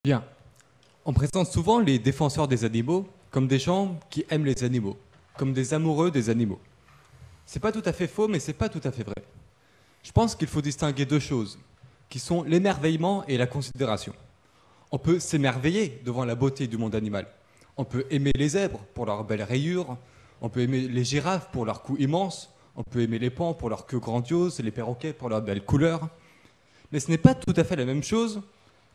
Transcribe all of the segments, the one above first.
Bien. On présente souvent les défenseurs des animaux comme des gens qui aiment les animaux, comme des amoureux des animaux. C'est pas tout à fait faux, mais c'est pas tout à fait vrai. Je pense qu'il faut distinguer deux choses, qui sont l'émerveillement et la considération. On peut s'émerveiller devant la beauté du monde animal. On peut aimer les zèbres pour leurs belles rayures, on peut aimer les girafes pour leur cou immense, on peut aimer les paons pour leur queue grandiose, et les perroquets pour leurs belles couleurs. Mais ce n'est pas tout à fait la même chose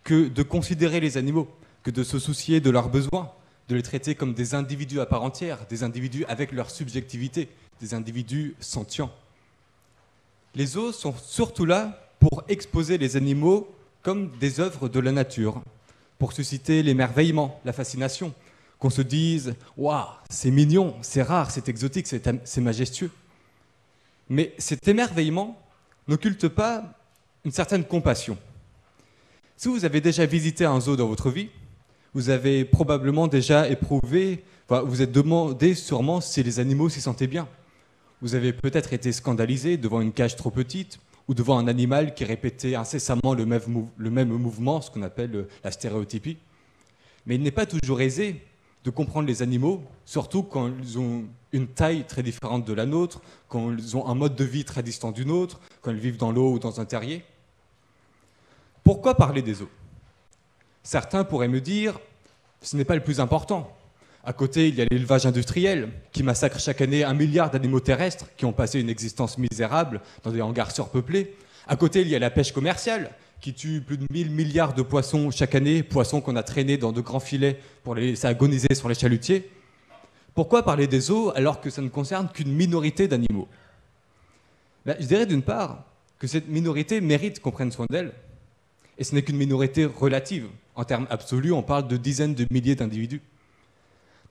que de considérer les animaux, que de se soucier de leurs besoins, de les traiter comme des individus à part entière, des individus avec leur subjectivité, des individus sentients. Les zoos sont surtout là pour exposer les animaux comme des œuvres de la nature, pour susciter l'émerveillement, la fascination, qu'on se dise « Waouh, c'est mignon, c'est rare, c'est exotique, c'est majestueux ». Mais cet émerveillement n'occulte pas une certaine compassion. Si vous avez déjà visité un zoo dans votre vie, vous avez probablement déjà éprouvé, vous êtes demandé sûrement si les animaux s'y sentaient bien. Vous avez peut-être été scandalisé devant une cage trop petite ou devant un animal qui répétait incessamment le même mouvement, ce qu'on appelle la stéréotypie. Mais il n'est pas toujours aisé de comprendre les animaux, surtout quand ils ont une taille très différente de la nôtre, quand ils ont un mode de vie très distant du nôtre, quand ils vivent dans l'eau ou dans un terrier. Pourquoi parler des zoos? Certains pourraient me dire, ce n'est pas le plus important. À côté, il y a l'élevage industriel qui massacre chaque année 1 milliard d'animaux terrestres qui ont passé une existence misérable dans des hangars surpeuplés. À côté, il y a la pêche commerciale qui tue plus de 1000 milliards de poissons chaque année, poissons qu'on a traînés dans de grands filets pour les laisser agoniser sur les chalutiers. Pourquoi parler des zoos alors que ça ne concerne qu'une minorité d'animaux? Je dirais d'une part que cette minorité mérite qu'on prenne soin d'elle, et ce n'est qu'une minorité relative. En termes absolus, on parle de dizaines de milliers d'individus.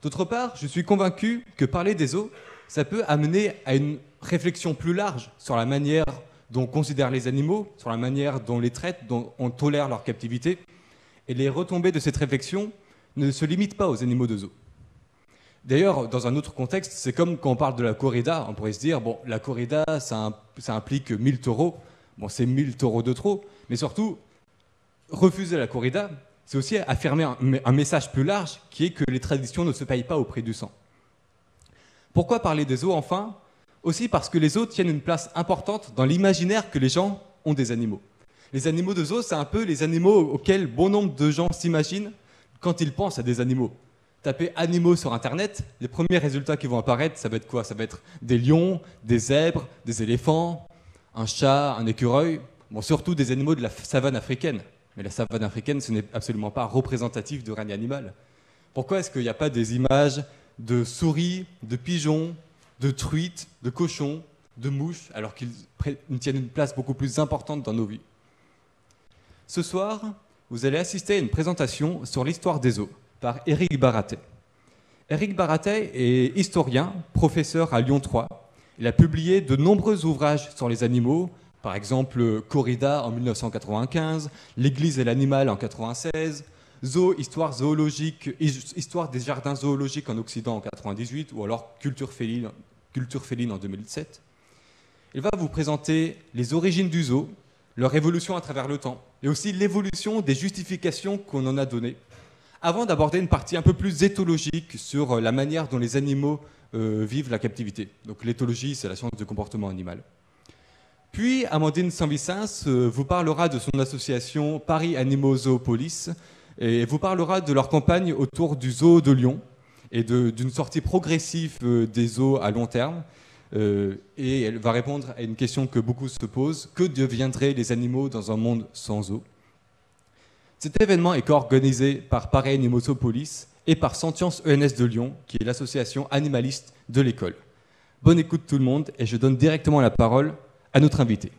D'autre part, je suis convaincu que parler des zoos, ça peut amener à une réflexion plus large sur la manière dont on considère les animaux, sur la manière dont on les traite, dont on tolère leur captivité. Et les retombées de cette réflexion ne se limitent pas aux animaux de zoo. D'ailleurs, dans un autre contexte, c'est comme quand on parle de la corrida, on pourrait se dire, bon, la corrida, ça implique 1000 taureaux. Bon, c'est 1000 taureaux de trop, mais surtout, refuser la corrida, c'est aussi affirmer un message plus large qui est que les traditions ne se payent pas au prix du sang. Pourquoi parler des zoos enfin? Aussi parce que les zoos tiennent une place importante dans l'imaginaire que les gens ont des animaux. Les animaux de zoo, c'est un peu les animaux auxquels bon nombre de gens s'imaginent quand ils pensent à des animaux. Tapez animaux sur Internet, les premiers résultats qui vont apparaître, ça va être quoi? Ça va être des lions, des zèbres, des éléphants, un chat, un écureuil, bon, surtout des animaux de la savane africaine. Mais la savane africaine, ce n'est absolument pas représentatif du règne animal. Pourquoi est-ce qu'il n'y a pas des images de souris, de pigeons, de truites, de cochons, de mouches, alors qu'ils tiennent une place beaucoup plus importante dans nos vies? Ce soir, vous allez assister à une présentation sur l'histoire des zoos par Éric Baratet. Éric Baratet est historien, professeur à Lyon 3. Il a publié de nombreux ouvrages sur les animaux, par exemple Corrida en 1995, L'Église et l'animal en 1996, Zoo, histoire zoologique, histoire des jardins zoologiques en Occident en 1998, ou alors Culture féline en 2007. Il va vous présenter les origines du zoo, leur évolution à travers le temps, et aussi l'évolution des justifications qu'on en a données, avant d'aborder une partie un peu plus éthologique sur la manière dont les animaux vivent la captivité. Donc l'éthologie, c'est la science du comportement animal. Puis Amandine Sanvicens vous parlera de son association Paris Animaux Zoopolis et vous parlera de leur campagne autour du zoo de Lyon et d'une sortie progressive des zoos à long terme. Et elle va répondre à une question que beaucoup se posent: que deviendraient les animaux dans un monde sans zoo? Cet événement est co-organisé par Paris Animaux Zoopolis et par Sentience ENS de Lyon, qui est l'association animaliste de l'école. Bonne écoute tout le monde, et je donne directement la parole à notre invité.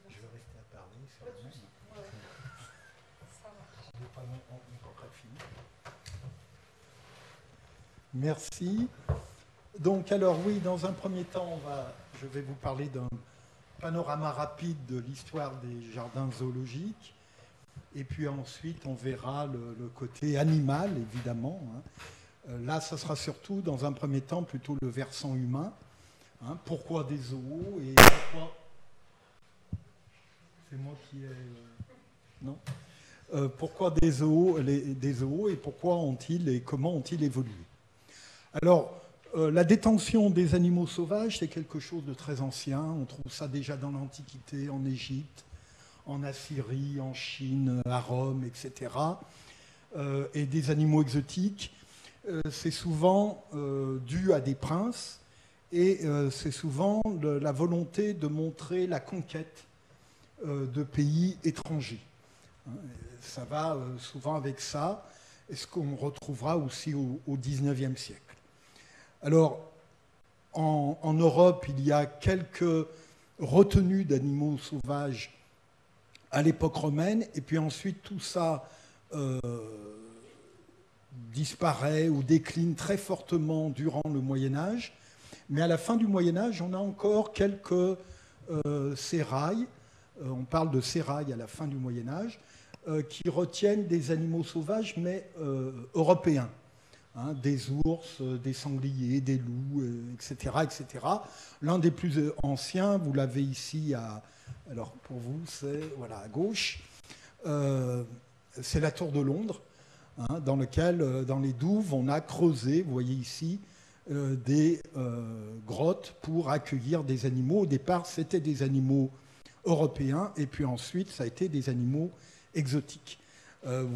Je vais rester à parler, c'est la même. On n'est pas prêt de Merci. Donc, alors oui, dans un premier temps, je vais vous parler d'un panorama rapide de l'histoire des jardins zoologiques. Et puis ensuite, on verra le côté animal, évidemment. Là, ça sera surtout, dans un premier temps, plutôt le versant humain. Pourquoi des zoos et pourquoi... C'est moi qui ai... Non pourquoi des zoos et pourquoi ont-ils et comment ont-ils évolué? Alors, la détention des animaux sauvages, c'est quelque chose de très ancien. On trouve ça déjà dans l'Antiquité, en Égypte, en Assyrie, en Chine, à Rome, etc. Et des animaux exotiques, c'est souvent dû à des princes et c'est souvent la volonté de montrer la conquête de pays étrangers. Ça va souvent avec ça, et ce qu'on retrouvera aussi au XIXe siècle. Alors, en Europe, il y a quelques retenues d'animaux sauvages à l'époque romaine, et puis ensuite tout ça disparaît ou décline très fortement durant le Moyen-Âge. Mais à la fin du Moyen-Âge, on a encore quelques sérails, on parle de sérails à la fin du Moyen-Âge, qui retiennent des animaux sauvages, mais européens. Des ours, des sangliers, des loups, etc., etc. L'un des plus anciens, vous l'avez ici, alors pour vous, c'est voilà, à gauche, c'est la Tour de Londres, dans lequel, dans les douves, on a creusé, vous voyez ici, des grottes pour accueillir des animaux. Au départ, c'était des animaux européens, et puis ensuite, ça a été des animaux exotiques.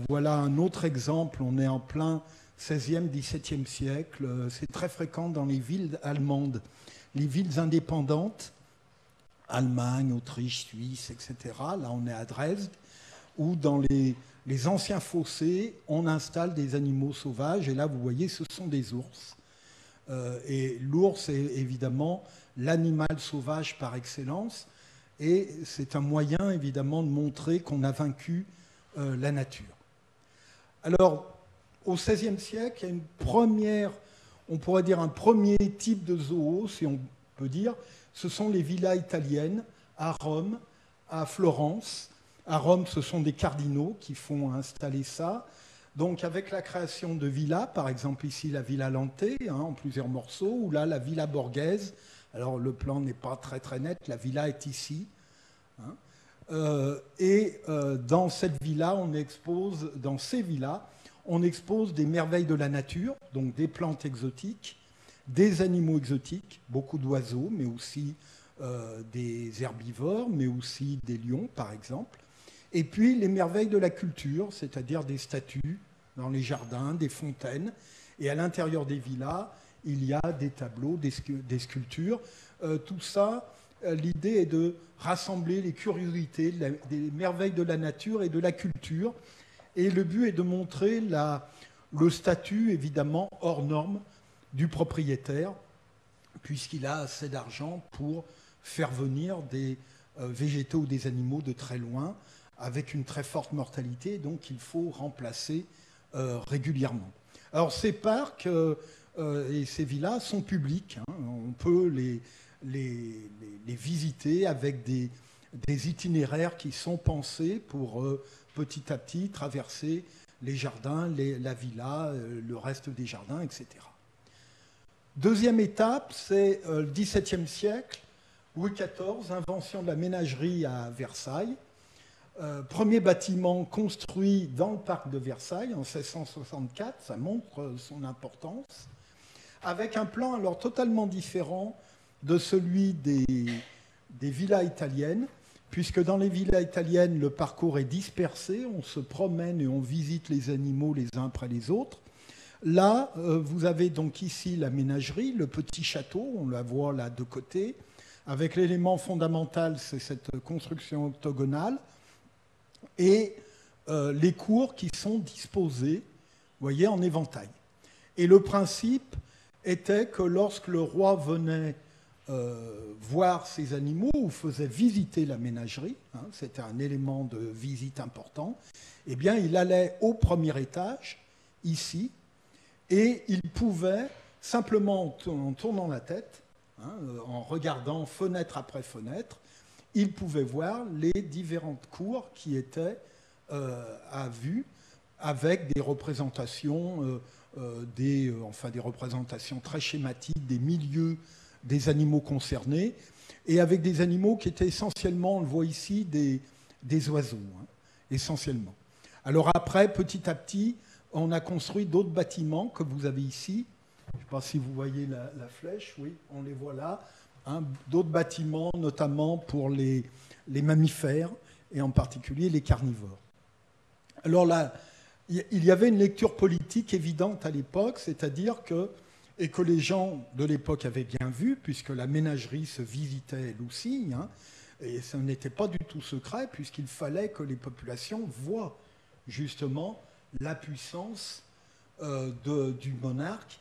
Voilà un autre exemple, on est en plein 16e, 17e siècle, c'est très fréquent dans les villes allemandes, les villes indépendantes, Allemagne, Autriche, Suisse, etc. Là, on est à Dresde, où dans les anciens fossés, on installe des animaux sauvages, et là, vous voyez, ce sont des ours. Et l'ours est évidemment l'animal sauvage par excellence, et c'est un moyen, évidemment, de montrer qu'on a vaincu la nature. Alors, au XVIe siècle, il y a une première, on pourrait dire un premier type de zoo, si on peut dire, ce sont les villas italiennes à Rome, à Florence. À Rome, ce sont des cardinaux qui font installer ça. Donc, avec la création de villas, par exemple ici la Villa Lante, en plusieurs morceaux, ou là la Villa Borghese. Alors, le plan n'est pas très très net, la villa est ici. Dans cette villa, dans ces villas, on expose des merveilles de la nature, donc des plantes exotiques, des animaux exotiques, beaucoup d'oiseaux, mais aussi des herbivores, mais aussi des lions, par exemple. Et puis les merveilles de la culture, c'est-à-dire des statues dans les jardins, des fontaines. Et à l'intérieur des villas, il y a des tableaux, des sculptures. Tout ça, l'idée est de rassembler les curiosités, des merveilles de la nature et de la culture. Et le but est de montrer le statut, évidemment, hors norme du propriétaire, puisqu'il a assez d'argent pour faire venir des végétaux ou des animaux de très loin, avec une très forte mortalité, donc il faut remplacer régulièrement. Alors ces parcs et ces villas sont publics, on peut les visiter avec des itinéraires qui sont pensés pour petit à petit traverser les jardins, la villa, le reste des jardins, etc. Deuxième étape, c'est le XVIIe siècle, Louis XIV, invention de la ménagerie à Versailles. Premier bâtiment construit dans le parc de Versailles en 1664, ça montre son importance, avec un plan alors totalement différent de celui des villas italiennes, puisque dans les villas italiennes, le parcours est dispersé, on se promène et on visite les animaux les uns après les autres. Là, vous avez donc ici la ménagerie, le petit château, on la voit là de côté, avec l'élément fondamental, c'est cette construction octogonale, et les cours qui sont disposés, vous voyez, en éventail. Et le principe était que lorsque le roi venait voir ces animaux ou faisait visiter la ménagerie, c'était un élément de visite important, eh bien, il allait au premier étage, ici, Et ils pouvaient, simplement en tournant la tête, en regardant fenêtre après fenêtre, ils pouvaient voir les différentes cours qui étaient à vue, avec des représentations, des représentations très schématiques des milieux des animaux concernés, et avec des animaux qui étaient essentiellement, on le voit ici, des oiseaux, essentiellement. Alors après, petit à petit, on a construit d'autres bâtiments que vous avez ici. Je ne sais pas si vous voyez la flèche, oui, on les voit là. D'autres bâtiments, notamment pour les mammifères, et en particulier les carnivores. Alors là, il y avait une lecture politique évidente à l'époque, c'est-à-dire que les gens de l'époque avaient bien vu, puisque la ménagerie se visitait elle aussi, et ce n'était pas du tout secret, puisqu'il fallait que les populations voient justement la puissance du monarque,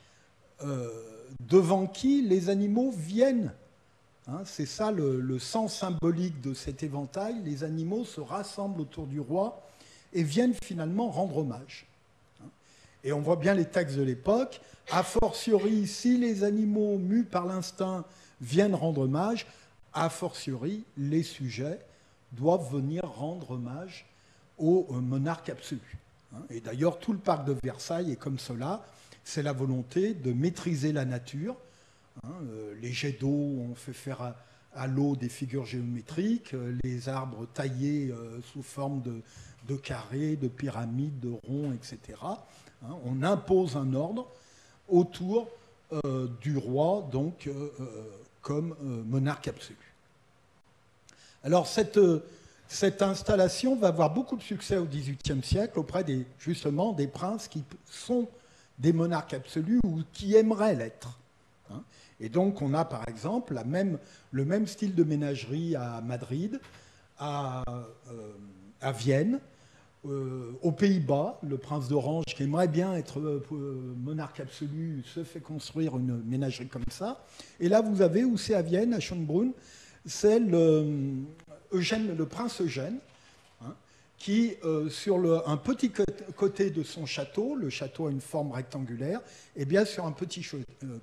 devant qui les animaux viennent. C'est ça le sens symbolique de cet éventail. Les animaux se rassemblent autour du roi et viennent finalement rendre hommage. Et on voit bien les textes de l'époque. A fortiori, si les animaux mus par l'instinct viennent rendre hommage, a fortiori, les sujets doivent venir rendre hommage au monarque absolu. Et d'ailleurs, tout le parc de Versailles est comme cela. C'est la volonté de maîtriser la nature. Les jets d'eau ont fait faire à l'eau des figures géométriques, les arbres taillés sous forme de carrés, de pyramides, de ronds, etc. On impose un ordre autour du roi, donc comme monarque absolu. Alors cette installation va avoir beaucoup de succès au XVIIIe siècle auprès justement des princes qui sont des monarques absolus ou qui aimeraient l'être. Et donc on a par exemple le même style de ménagerie à Madrid, à Vienne, aux Pays-Bas. Le prince d'Orange, qui aimerait bien être monarque absolu, se fait construire une ménagerie comme ça. Et là vous avez aussi à Vienne, à Schönbrunn, c'est le prince Eugène, qui, sur un petit côté de son château, le château a une forme rectangulaire, et bien sur un petit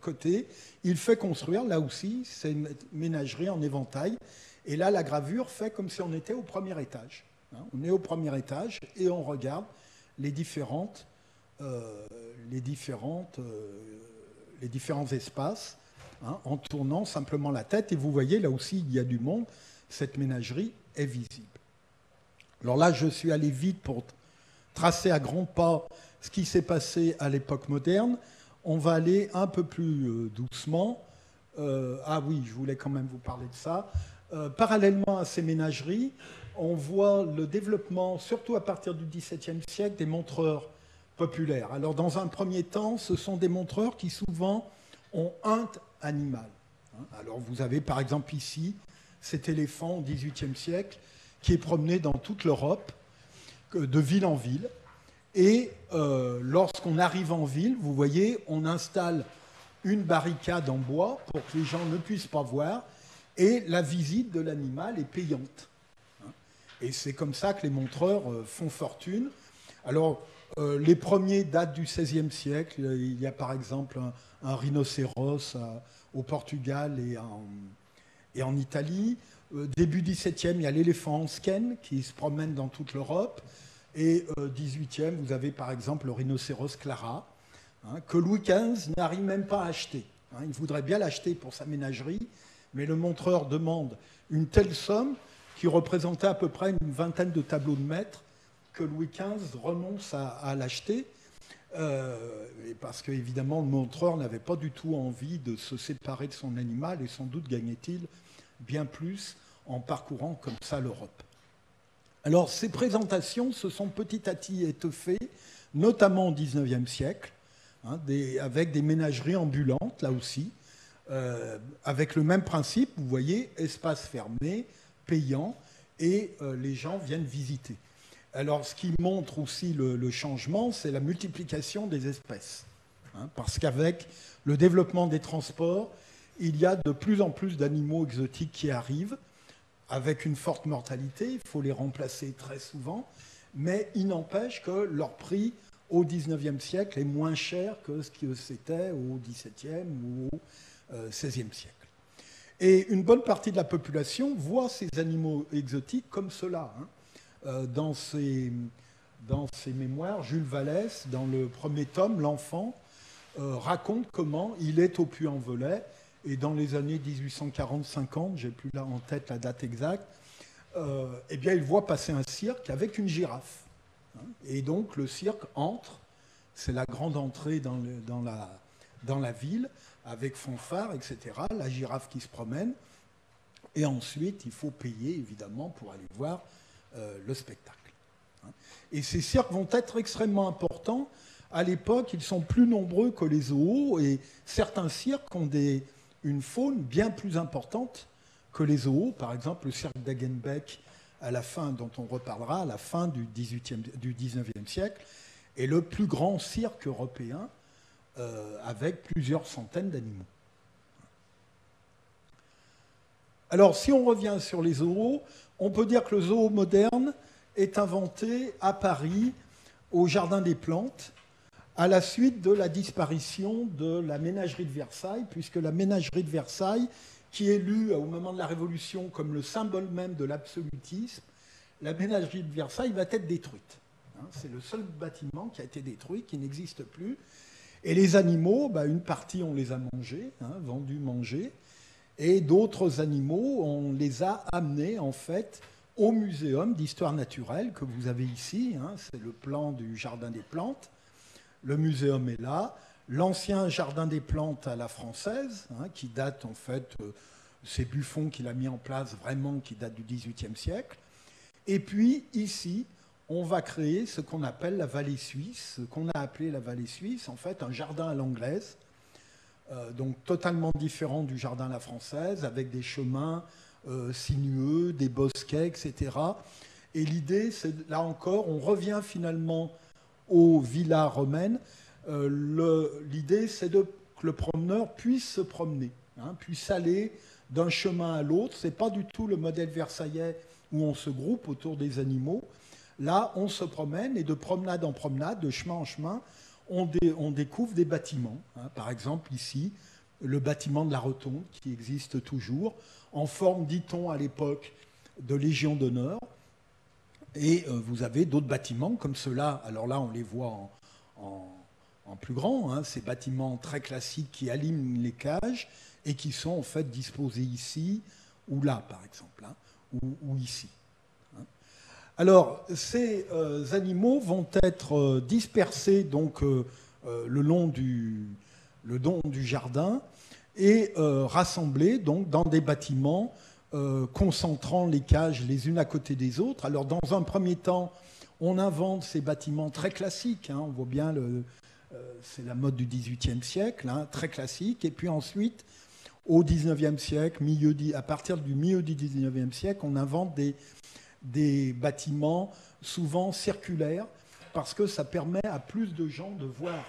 côté, il fait construire, là aussi, c'est une ménagerie en éventail, et là, la gravure fait comme si on était au premier étage. On est au premier étage, et on regarde les différents espaces, en tournant simplement la tête, et vous voyez, là aussi, il y a du monde, cette ménagerie est visible. Alors là, je suis allé vite pour tracer à grands pas ce qui s'est passé à l'époque moderne. On va aller un peu plus doucement. Ah oui, je voulais quand même vous parler de ça. Parallèlement à ces ménageries, on voit le développement, surtout à partir du XVIIe siècle, des montreurs populaires. Alors dans un premier temps, ce sont des montreurs qui souvent ont un animal. Alors vous avez par exemple ici cet éléphant au XVIIIe siècle qui est promené dans toute l'Europe, de ville en ville. Et lorsqu'on arrive en ville, vous voyez, on installe une barricade en bois pour que les gens ne puissent pas voir, et la visite de l'animal est payante. Et c'est comme ça que les montreurs font fortune. Alors, les premiers datent du XVIe siècle. Il y a par exemple un rhinocéros au Portugal et en Italie. Début XVIIe, il y a l'éléphant Hansken qui se promène dans toute l'Europe. Et XVIIIe, vous avez par exemple le rhinocéros Clara, que Louis XV n'arrive même pas à acheter. Il voudrait bien l'acheter pour sa ménagerie, mais le montreur demande une telle somme qui représentait à peu près une vingtaine de tableaux de maître que Louis XV renonce à l'acheter, parce qu'évidemment le montreur n'avait pas du tout envie de se séparer de son animal, et sans doute gagnait-il bien plus en parcourant comme ça l'Europe. Alors ces présentations se sont petit à petit étoffées, notamment au XIXe siècle, avec des ménageries ambulantes, là aussi, avec le même principe, vous voyez, espace fermé, payant, et les gens viennent visiter. Alors ce qui montre aussi le changement, c'est la multiplication des espèces, parce qu'avec le développement des transports, il y a de plus en plus d'animaux exotiques qui arrivent, avec une forte mortalité, il faut les remplacer très souvent, mais il n'empêche que leurs prix au XIXe siècle est moins cher que ce que c'était au XVIIe ou au XVIe siècle. Et une bonne partie de la population voit ces animaux exotiques comme cela. Dans ses mémoires, Jules Vallès, dans le premier tome, L'Enfant, raconte comment il est au Puy-en-Velay, et dans les années 1840-50, j'ai plus là en tête la date exacte, eh bien, il voit passer un cirque avec une girafe. Et donc, le cirque entre, c'est la grande entrée dans la ville, avec fanfare, etc., la girafe qui se promène, et ensuite, il faut payer, évidemment, pour aller voir le spectacle. Et ces cirques vont être extrêmement importants. À l'époque, ils sont plus nombreux que les zoos, et certains cirques ont une faune bien plus importante que les zoos. Par exemple, le cirque d'Hagenbeck, à la fin, dont on reparlera, à la fin du XIXe siècle, est le plus grand cirque européen avec plusieurs centaines d'animaux. Alors, si on revient sur les zoos, on peut dire que le zoo moderne est inventé à Paris, au Jardin des Plantes, à la suite de la disparition de la ménagerie de Versailles, puisque la ménagerie de Versailles, qui est lue au moment de la Révolution comme le symbole même de l'absolutisme, la ménagerie de Versailles va être détruite. C'est le seul bâtiment qui a été détruit, qui n'existe plus. Et les animaux, une partie, on les a mangés, vendus, mangés, et d'autres animaux, on les a amenés, en fait, au muséum d'histoire naturelle que vous avez ici. C'est le plan du Jardin des Plantes. Le muséum est là. L'ancien Jardin des Plantes à la française, qui date, en fait, c'est Buffon qui l'a mis en place vraiment, qui date du XVIIIe siècle. Et puis, ici, on va créer ce qu'on appelle la vallée suisse, ce qu'on a appelé la vallée suisse, en fait, un jardin à l'anglaise, donc totalement différent du jardin à la française, avec des chemins sinueux, des bosquets, etc. Et l'idée, c'est, là encore, on revient finalement aux villas romaines. L'idée, c'est que le promeneur puisse se promener, puisse aller d'un chemin à l'autre. Ce n'est pas du tout le modèle versaillais où on se groupe autour des animaux. Là, on se promène, et de promenade en promenade, de chemin en chemin, on découvre des bâtiments. Par exemple, ici, le bâtiment de la Rotonde, qui existe toujours, en forme, dit-on à l'époque, de Légion d'honneur. Et vous avez d'autres bâtiments comme ceux-là. Alors là, on les voit en plus grand, ces bâtiments très classiques qui alignent les cages et qui sont en fait disposés ici ou là, par exemple, ou ici. Alors, ces animaux vont être dispersés donc, le long du jardin et rassemblés donc, dans des bâtiments concentrant les cages les unes à côté des autres. Alors, dans un premier temps, on invente ces bâtiments très classiques. On voit bien, c'est la mode du XVIIIe siècle, très classique. Et puis ensuite, au XIXe siècle, à partir du milieu du XIXe siècle, on invente des bâtiments souvent circulaires parce que ça permet à plus de gens de voir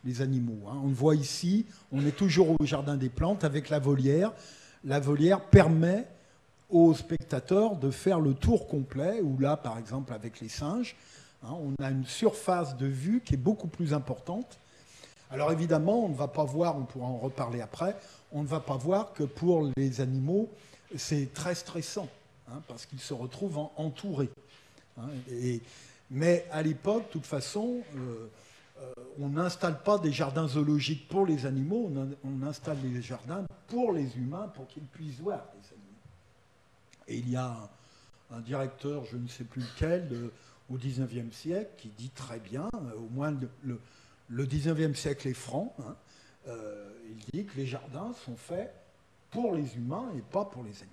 les animaux. On le voit ici, on est toujours au Jardin des Plantes avec la volière. La volière permet aux spectateurs de faire le tour complet, ou là, par exemple, avec les singes, on a une surface de vue qui est beaucoup plus importante. Alors évidemment, on ne va pas voir, on pourra en reparler après, on ne va pas voir que pour les animaux, c'est très stressant. Parce qu'ils se retrouvent entourés. Mais à l'époque, de toute façon, on n'installe pas des jardins zoologiques pour les animaux, on installe des jardins pour les humains, pour qu'ils puissent voir les animaux. Et il y a un directeur, je ne sais plus lequel, au XIXe siècle, qui dit très bien, au moins le XIXe siècle est franc, il dit que les jardins sont faits pour les humains et pas pour les animaux.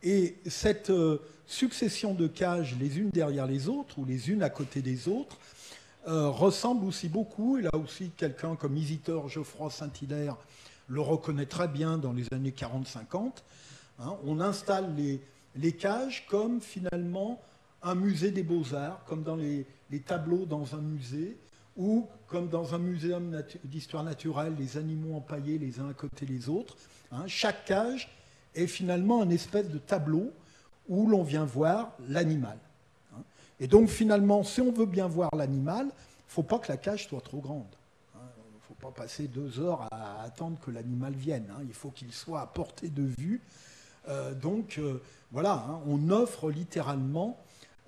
Et cette succession de cages les unes derrière les autres, ou les unes à côté des autres, ressemble aussi beaucoup, et là aussi quelqu'un comme Isitor Geoffroy Saint-Hilaire le reconnaît très bien dans les années 40-50, on installe les cages comme finalement un musée des beaux-arts, comme dans les tableaux dans un musée, ou comme dans un muséum d'histoire naturelle, les animaux empaillés les uns à côté des autres. Chaque cage est finalement un espèce de tableau où l'on vient voir l'animal. Et donc finalement, si on veut bien voir l'animal, faut pas que la cage soit trop grande. Il ne faut pas passer 2 heures à attendre que l'animal vienne. Il faut qu'il soit à portée de vue. Voilà, on offre littéralement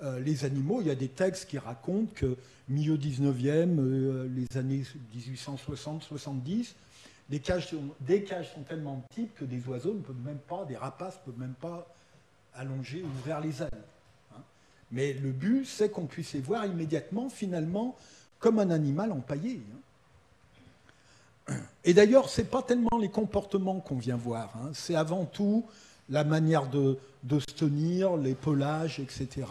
les animaux. Il y a des textes qui racontent que milieu 19e, les années 1860-70, des cages sont tellement petites que des oiseaux ne peuvent même pas, des rapaces ne peuvent même pas allonger, ouvrir les ailes. Mais le but, c'est qu'on puisse les voir immédiatement, finalement, comme un animal empaillé. Et d'ailleurs, ce n'est pas tellement les comportements qu'on vient voir, c'est avant tout la manière de se tenir, les pelages, etc.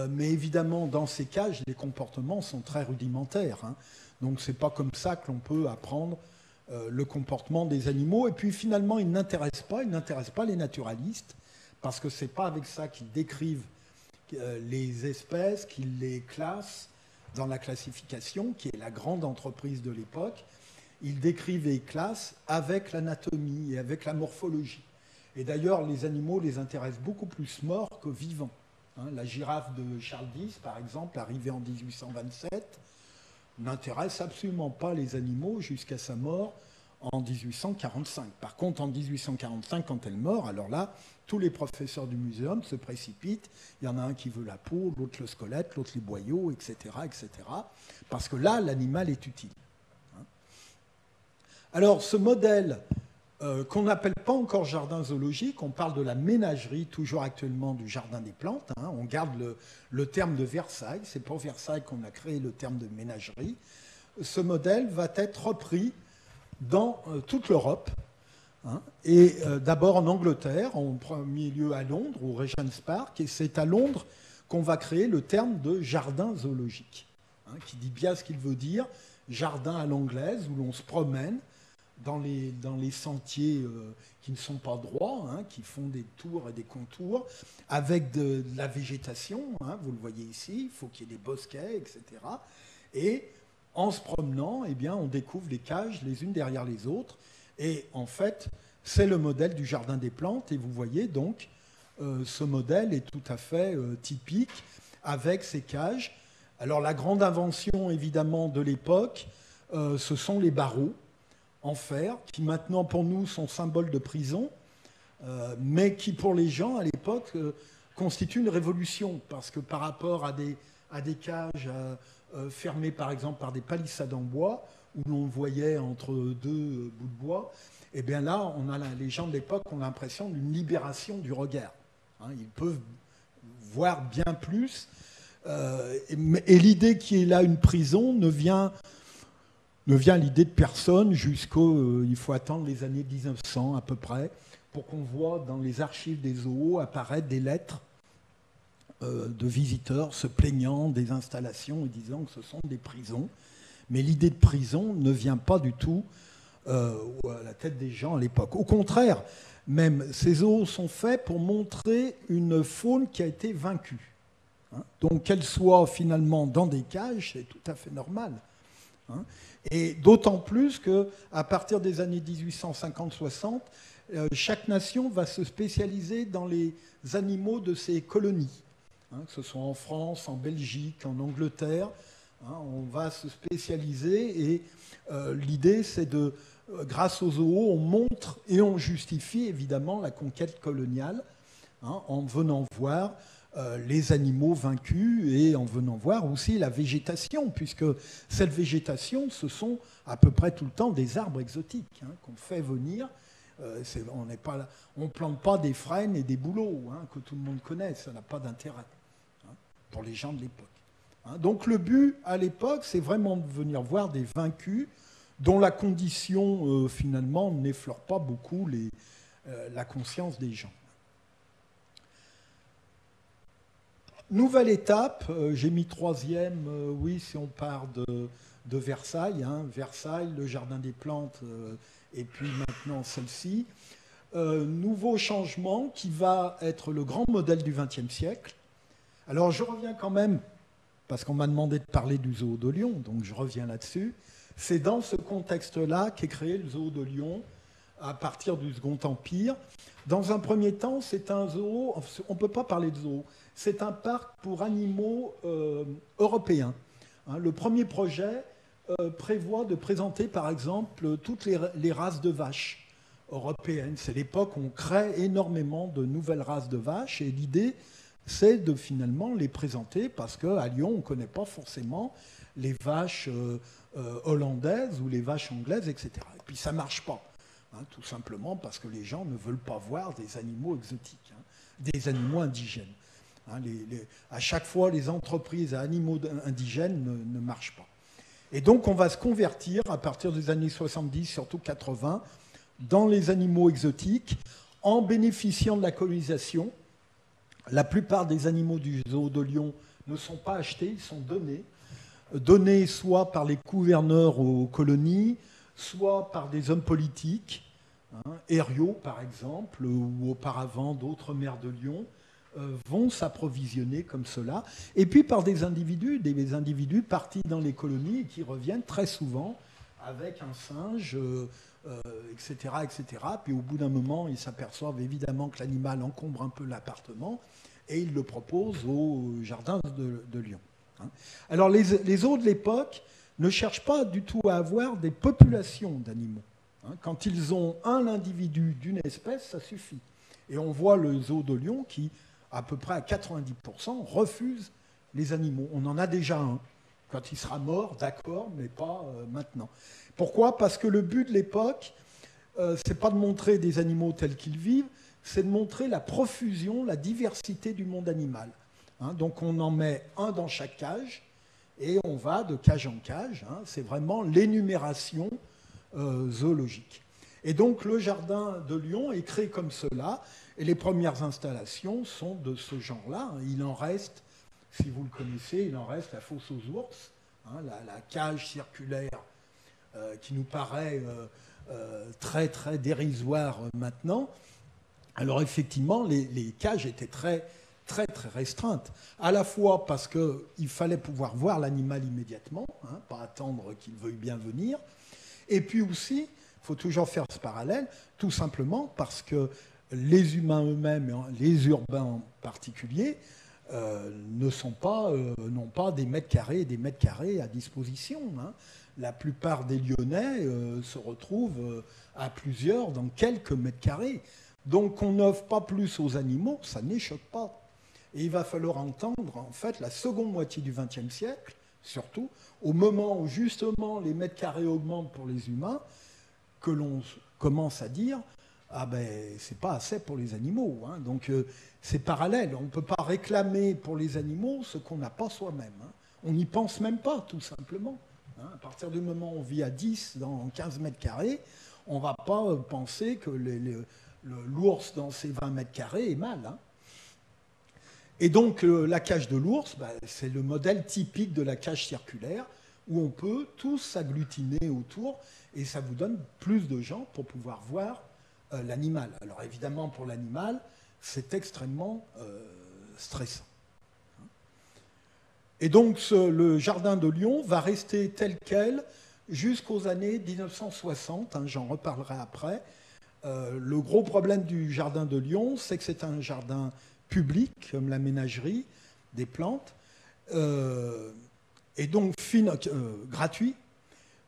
Mais évidemment, dans ces cages, les comportements sont très rudimentaires. Donc, ce n'est pas comme ça que l'on peut apprendre le comportement des animaux. Et puis, finalement, ils n'intéressent pas les naturalistes, parce que ce n'est pas avec ça qu'ils décrivent les espèces, qu'ils les classent dans la classification, qui est la grande entreprise de l'époque. Ils décrivent et classent avec l'anatomie et avec la morphologie. Et d'ailleurs, les animaux les intéressent beaucoup plus morts que vivants. La girafe de Charles X, par exemple, arrivée en 1827, n'intéresse absolument pas les animaux jusqu'à sa mort en 1845. Par contre, en 1845, quand elle meurt, alors là, tous les professeurs du muséum se précipitent. Il y en a un qui veut la peau, l'autre le squelette, l'autre les boyaux, etc., etc. Parce que là, l'animal est utile. Alors, ce modèle qu'on n'appelle pas encore jardin zoologique, on parle de la ménagerie, toujours actuellement du jardin des plantes. On garde le terme de Versailles, c'est pour Versailles qu'on a créé le terme de ménagerie. Ce modèle va être repris dans toute l'Europe, et d'abord en Angleterre, en premier lieu à Londres, au Regent's Park, et c'est à Londres qu'on va créer le terme de jardin zoologique, qui dit bien ce qu'il veut dire, jardin à l'anglaise, où l'on se promène dans les sentiers qui ne sont pas droits, qui font des tours et des contours, avec de la végétation, vous le voyez ici, il faut qu'il y ait des bosquets, etc. Et en se promenant, eh bien, on découvre les cages les unes derrière les autres. Et en fait, c'est le modèle du jardin des plantes. Et vous voyez donc, ce modèle est tout à fait typique avec ces cages. Alors la grande invention, évidemment, de l'époque, ce sont les barreaux en fer, qui maintenant pour nous sont symboles de prison, mais qui pour les gens à l'époque constituent une révolution, parce que par rapport à des cages fermées par exemple par des palissades en bois, où l'on voyait entre 2 bouts de bois, et bien là, les gens de l'époque ont l'impression d'une libération du regard. Ils peuvent voir bien plus, et l'idée qu'il y ait là une prison ne vient à l'idée de personne jusqu'au... il faut attendre les années 1900 à peu près pour qu'on voit dans les archives des zoos apparaître des lettres de visiteurs se plaignant des installations et disant que ce sont des prisons. Mais l'idée de prison ne vient pas du tout à la tête des gens à l'époque. Au contraire, même ces zoos sont faits pour montrer une faune qui a été vaincue. Donc qu'elle soit finalement dans des cages, c'est tout à fait normal. Et d'autant plus qu'à partir des années 1850-60, chaque nation va se spécialiser dans les animaux de ses colonies, que ce soit en France, en Belgique, en Angleterre. On va se spécialiser et l'idée, c'est de, grâce aux zoos, on montre et on justifie évidemment la conquête coloniale en venant voir les animaux vaincus et en venant voir aussi la végétation, puisque cette végétation, ce sont à peu près tout le temps des arbres exotiques qu'on fait venir. On ne plante pas des frênes et des bouleaux que tout le monde connaît, ça n'a pas d'intérêt pour les gens de l'époque. Donc le but à l'époque, c'est vraiment de venir voir des vaincus dont la condition finalement n'effleure pas beaucoup la conscience des gens. Nouvelle étape, j'ai mis 3e, oui, si on part de Versailles, Versailles, le jardin des plantes, et puis maintenant celle-ci. Nouveau changement qui va être le grand modèle du XXe siècle. Alors je reviens quand même, parce qu'on m'a demandé de parler du zoo de Lyon, donc je reviens là-dessus. C'est dans ce contexte-là qu'est créé le zoo de Lyon à partir du Second Empire. Dans un premier temps, c'est un zoo, on ne peut pas parler de zoo, c'est un parc pour animaux européens. hein. Le premier projet prévoit de présenter, par exemple, toutes les races de vaches européennes. C'est l'époque où on crée énormément de nouvelles races de vaches, et l'idée, c'est de finalement les présenter, parce qu'à Lyon, on ne connaît pas forcément les vaches hollandaises ou les vaches anglaises, etc. Et puis ça ne marche pas, hein, tout simplement parce que les gens ne veulent pas voir des animaux exotiques, hein, des animaux indigènes. Hein, à chaque fois, les entreprises à animaux indigènes ne marchent pas. Et donc, on va se convertir à partir des années 70, surtout 80, dans les animaux exotiques, en bénéficiant de la colonisation. La plupart des animaux du zoo de Lyon ne sont pas achetés, ils sont donnés. Donnés soit par les gouverneurs aux colonies, soit par des hommes politiques, hein, Herriot par exemple, ou auparavant d'autres maires de Lyon, vont s'approvisionner comme cela, et puis par des individus partis dans les colonies et qui reviennent très souvent avec un singe, etc., etc. Puis au bout d'un moment, ils s'aperçoivent évidemment que l'animal encombre un peu l'appartement, et ils le proposent au jardin de Lyon. Alors les zoos de l'époque ne cherchent pas du tout à avoir des populations d'animaux. Quand ils ont un individu d'une espèce, ça suffit. Et on voit le zoo de Lyon qui, à peu près à 90%, refuse les animaux. On en a déjà un. Quand il sera mort, d'accord, mais pas maintenant. Pourquoi ? Parce que le but de l'époque, c'est pas de montrer des animaux tels qu'ils vivent, c'est de montrer la profusion, la diversité du monde animal. Hein, donc on en met un dans chaque cage, et on va de cage en cage. Hein, c'est vraiment l'énumération zoologique. Et donc le jardin de Lyon est créé comme cela, et les premières installations sont de ce genre-là. Il en reste, si vous le connaissez, il en reste la fosse aux ours, hein, la cage circulaire qui nous paraît très très dérisoire maintenant. Alors effectivement, les cages étaient très très très restreintes, à la fois parce qu'il fallait pouvoir voir l'animal immédiatement, hein, pas attendre qu'il veuille bien venir, et puis aussi, il faut toujours faire ce parallèle, tout simplement parce que les humains eux-mêmes, les urbains en particulier, n'ont pas des mètres carrés et des mètres carrés à disposition. Hein. La plupart des Lyonnais se retrouvent à plusieurs dans quelques mètres carrés. Donc qu'on n'offre pas plus aux animaux, ça n'échoppe pas. Et il va falloir entendre, en fait, la seconde moitié du XXe siècle, surtout, au moment où justement les mètres carrés augmentent pour les humains, que l'on commence à dire « Ah ben, c'est pas assez pour les animaux. Hein. » Donc c'est parallèle. On ne peut pas réclamer pour les animaux ce qu'on n'a pas soi-même. Hein. On n'y pense même pas, tout simplement. Hein. À partir du moment où on vit à 10 dans 15 mètres carrés, on ne va pas penser que l'ours dans ses 20 mètres carrés est mal. Hein. Et donc la cage de l'ours, c'est le modèle typique de la cage circulaire où on peut tous s'agglutiner autour et ça vous donne plus de gens pour pouvoir voir l'animal. Alors évidemment pour l'animal, c'est extrêmement stressant. Et donc le jardin de Lyon va rester tel quel jusqu'aux années 1960, hein, j'en reparlerai après. Le gros problème du jardin de Lyon, c'est que c'est un jardin public, comme la ménagerie, des plantes, et donc gratuit,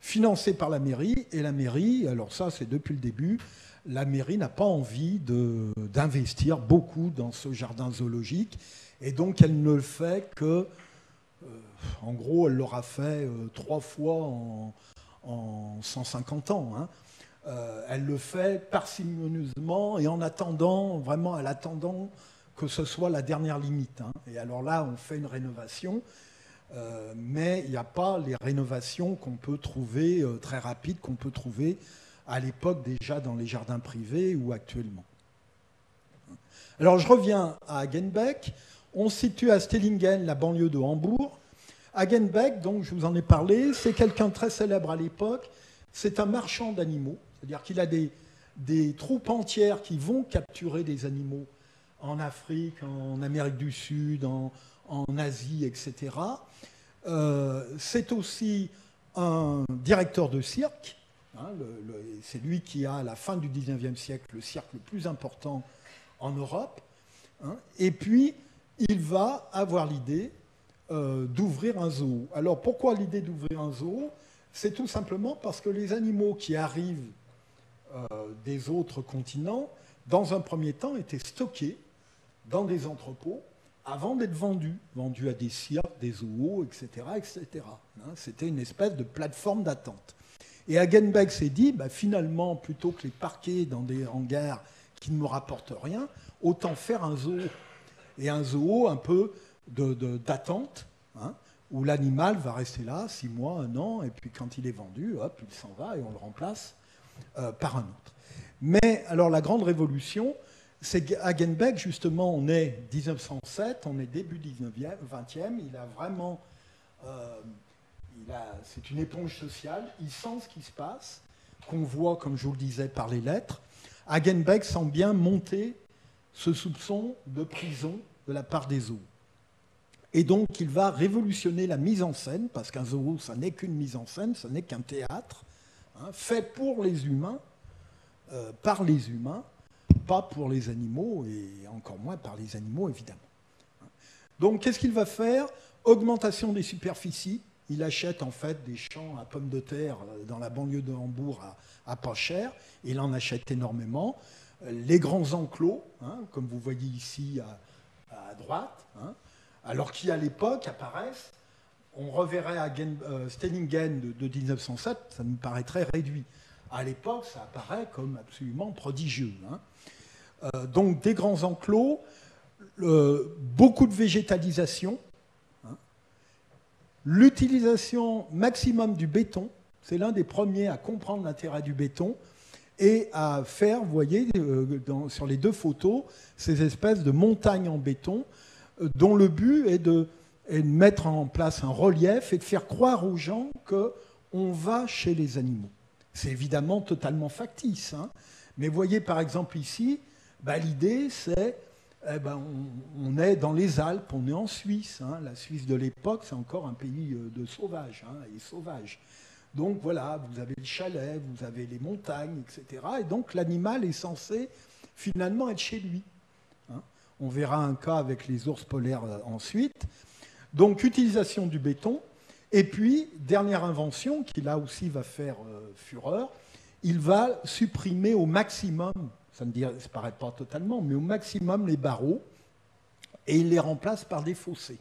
financé par la mairie. Et la mairie, alors ça c'est depuis le début, la mairie n'a pas envie d'investir beaucoup dans ce jardin zoologique, et donc elle ne le fait que, en gros, elle l'aura fait 3 fois en 150 ans. Hein. Elle le fait parcimonieusement et en attendant, vraiment en attendant que ce soit la dernière limite. Hein. Et alors là, on fait une rénovation, mais il n'y a pas les rénovations qu'on peut trouver très rapides, qu'on peut trouver à l'époque déjà dans les jardins privés ou actuellement. Alors je reviens à Hagenbeck. On se situe à Stellingen, la banlieue de Hambourg. Hagenbeck, donc je vous en ai parlé, c'est quelqu'un de très célèbre à l'époque. C'est un marchand d'animaux, c'est-à-dire qu'il a des troupes entières qui vont capturer des animaux en Afrique, en Amérique du Sud, en Asie, etc. C'est aussi un directeur de cirque. Hein, c'est lui qui a, à la fin du XIXe siècle, le cirque le plus important en Europe. Hein, et puis, il va avoir l'idée d'ouvrir un zoo. Alors pourquoi l'idée d'ouvrir un zoo? C'est tout simplement parce que les animaux qui arrivent des autres continents, dans un premier temps, étaient stockés dans des entrepôts avant d'être vendus à des cirques, des zoos, etc. etc. Hein, c'était une espèce de plateforme d'attente. Et Hagenbeck s'est dit, bah, finalement, plutôt que les parquer dans des hangars qui ne me rapportent rien, autant faire un zoo. Et un zoo un peu d'attente, hein, où l'animal va rester là 6 mois, 1 an, et puis quand il est vendu, hop, il s'en va et on le remplace par un autre. Mais alors la grande révolution, c'est qu'Hagenbeck, justement, on est 1907, on est début 19e, 20e, il a vraiment... c'est une éponge sociale, il sent ce qui se passe, qu'on voit, comme je vous le disais, par les lettres. Hagenbeck sent bien monter ce soupçon de prison de la part des zoos. Et donc, il va révolutionner la mise en scène, parce qu'un zoo, ça n'est qu'une mise en scène, ça n'est qu'un théâtre, hein, fait pour les humains, par les humains, pas pour les animaux, et encore moins par les animaux, évidemment. Donc, qu'est-ce qu'il va faire? Augmentation des superficies. Il achète en fait des champs à pommes de terre dans la banlieue de Hambourg à pas cher. Il en achète énormément. Les grands enclos, hein, comme vous voyez ici à droite, hein, alors qui à l'époque apparaissent, on reverrait à Stellingen de 1907, ça nous paraît très réduit. À l'époque, ça apparaît comme absolument prodigieux. Hein. Donc des grands enclos, beaucoup de végétalisation, hein, l'utilisation maximum du béton, c'est l'un des premiers à comprendre l'intérêt du béton, et à faire, vous voyez, sur les 2 photos, ces espèces de montagnes en béton, dont le but est de mettre en place un relief et de faire croire aux gens qu'on va chez les animaux. C'est évidemment totalement factice, hein, mais vous voyez par exemple ici, bah, l'idée c'est, on est dans les Alpes, on est en Suisse, hein, la Suisse de l'époque c'est encore un pays de sauvages, hein, et sauvages. Donc voilà, vous avez le chalet, vous avez les montagnes, etc. Et donc l'animal est censé finalement être chez lui. Hein. On verra un cas avec les ours polaires ensuite. Donc utilisation du béton. Et puis, dernière invention, qui là aussi va faire fureur, il va supprimer au maximum, ça ne disparaît pas totalement, mais au maximum les barreaux, et il les remplace par des fossés.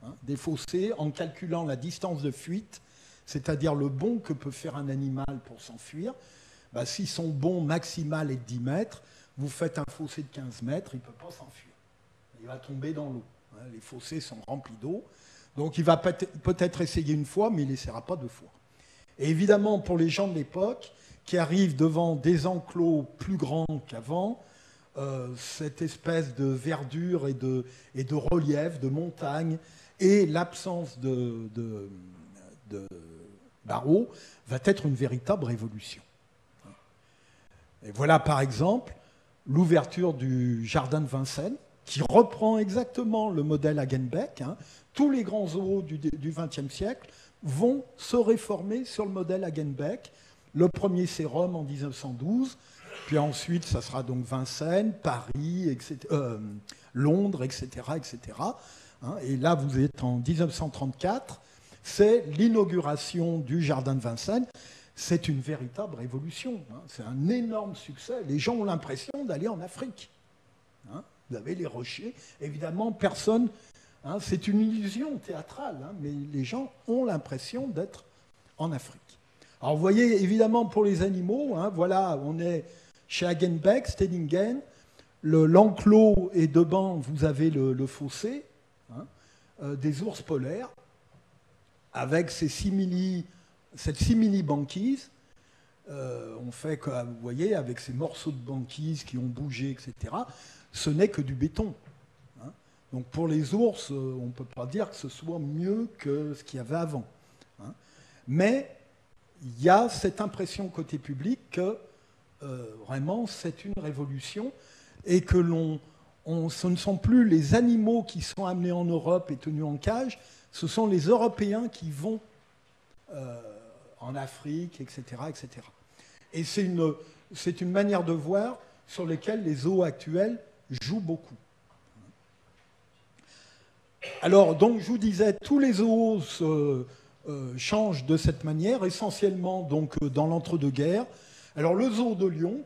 Hein. Des fossés en calculant la distance de fuite, c'est-à-dire le bond que peut faire un animal pour s'enfuir. Bah, si son bond maximal est de 10 mètres, vous faites un fossé de 15 mètres, il ne peut pas s'enfuir. Il va tomber dans l'eau. Hein. Les fossés sont remplis d'eau. Donc il va peut-être essayer une fois, mais il n'essaiera pas 2 fois. Et évidemment, pour les gens de l'époque, qui arrivent devant des enclos plus grands qu'avant, cette espèce de verdure et de relief, de montagne, et l'absence de barreaux, va être une véritable révolution. Et voilà par exemple l'ouverture du jardin de Vincennes, qui reprend exactement le modèle Hagenbeck. Hein. Tous les grands zoos du XXe siècle vont se réformer sur le modèle Hagenbeck. Le premier, c'est Rome en 1912, puis ensuite, ça sera donc Vincennes, Paris, etc., Londres, etc., etc. Hein. Et là, vous êtes en 1934, c'est l'inauguration du jardin de Vincennes. C'est une véritable révolution. Hein. C'est un énorme succès. Les gens ont l'impression d'aller en Afrique. Hein. Vous avez les rochers. Évidemment, personne... Hein, c'est une illusion théâtrale, hein, mais les gens ont l'impression d'être en Afrique. Alors, vous voyez, évidemment, pour les animaux, hein, voilà, on est chez Hagenbeck, Stellingen. L'enclos et devant, vous avez le fossé, hein, des ours polaires, avec cette simili-banquise. On fait, comme vous voyez, avec ces morceaux de banquise qui ont bougé, etc. Ce n'est que du béton. Hein. Donc pour les ours, on ne peut pas dire que ce soit mieux que ce qu'il y avait avant. Hein. Mais il y a cette impression côté public que vraiment c'est une révolution et que ce ne sont plus les animaux qui sont amenés en Europe et tenus en cage, ce sont les Européens qui vont en Afrique, etc., etc. Et c'est une manière de voir sur laquelle les zoos actuels jouent beaucoup. Alors, donc, je vous disais, tous les zoos changent de cette manière, essentiellement donc, dans l'entre-deux-guerres. Alors, le zoo de Lyon,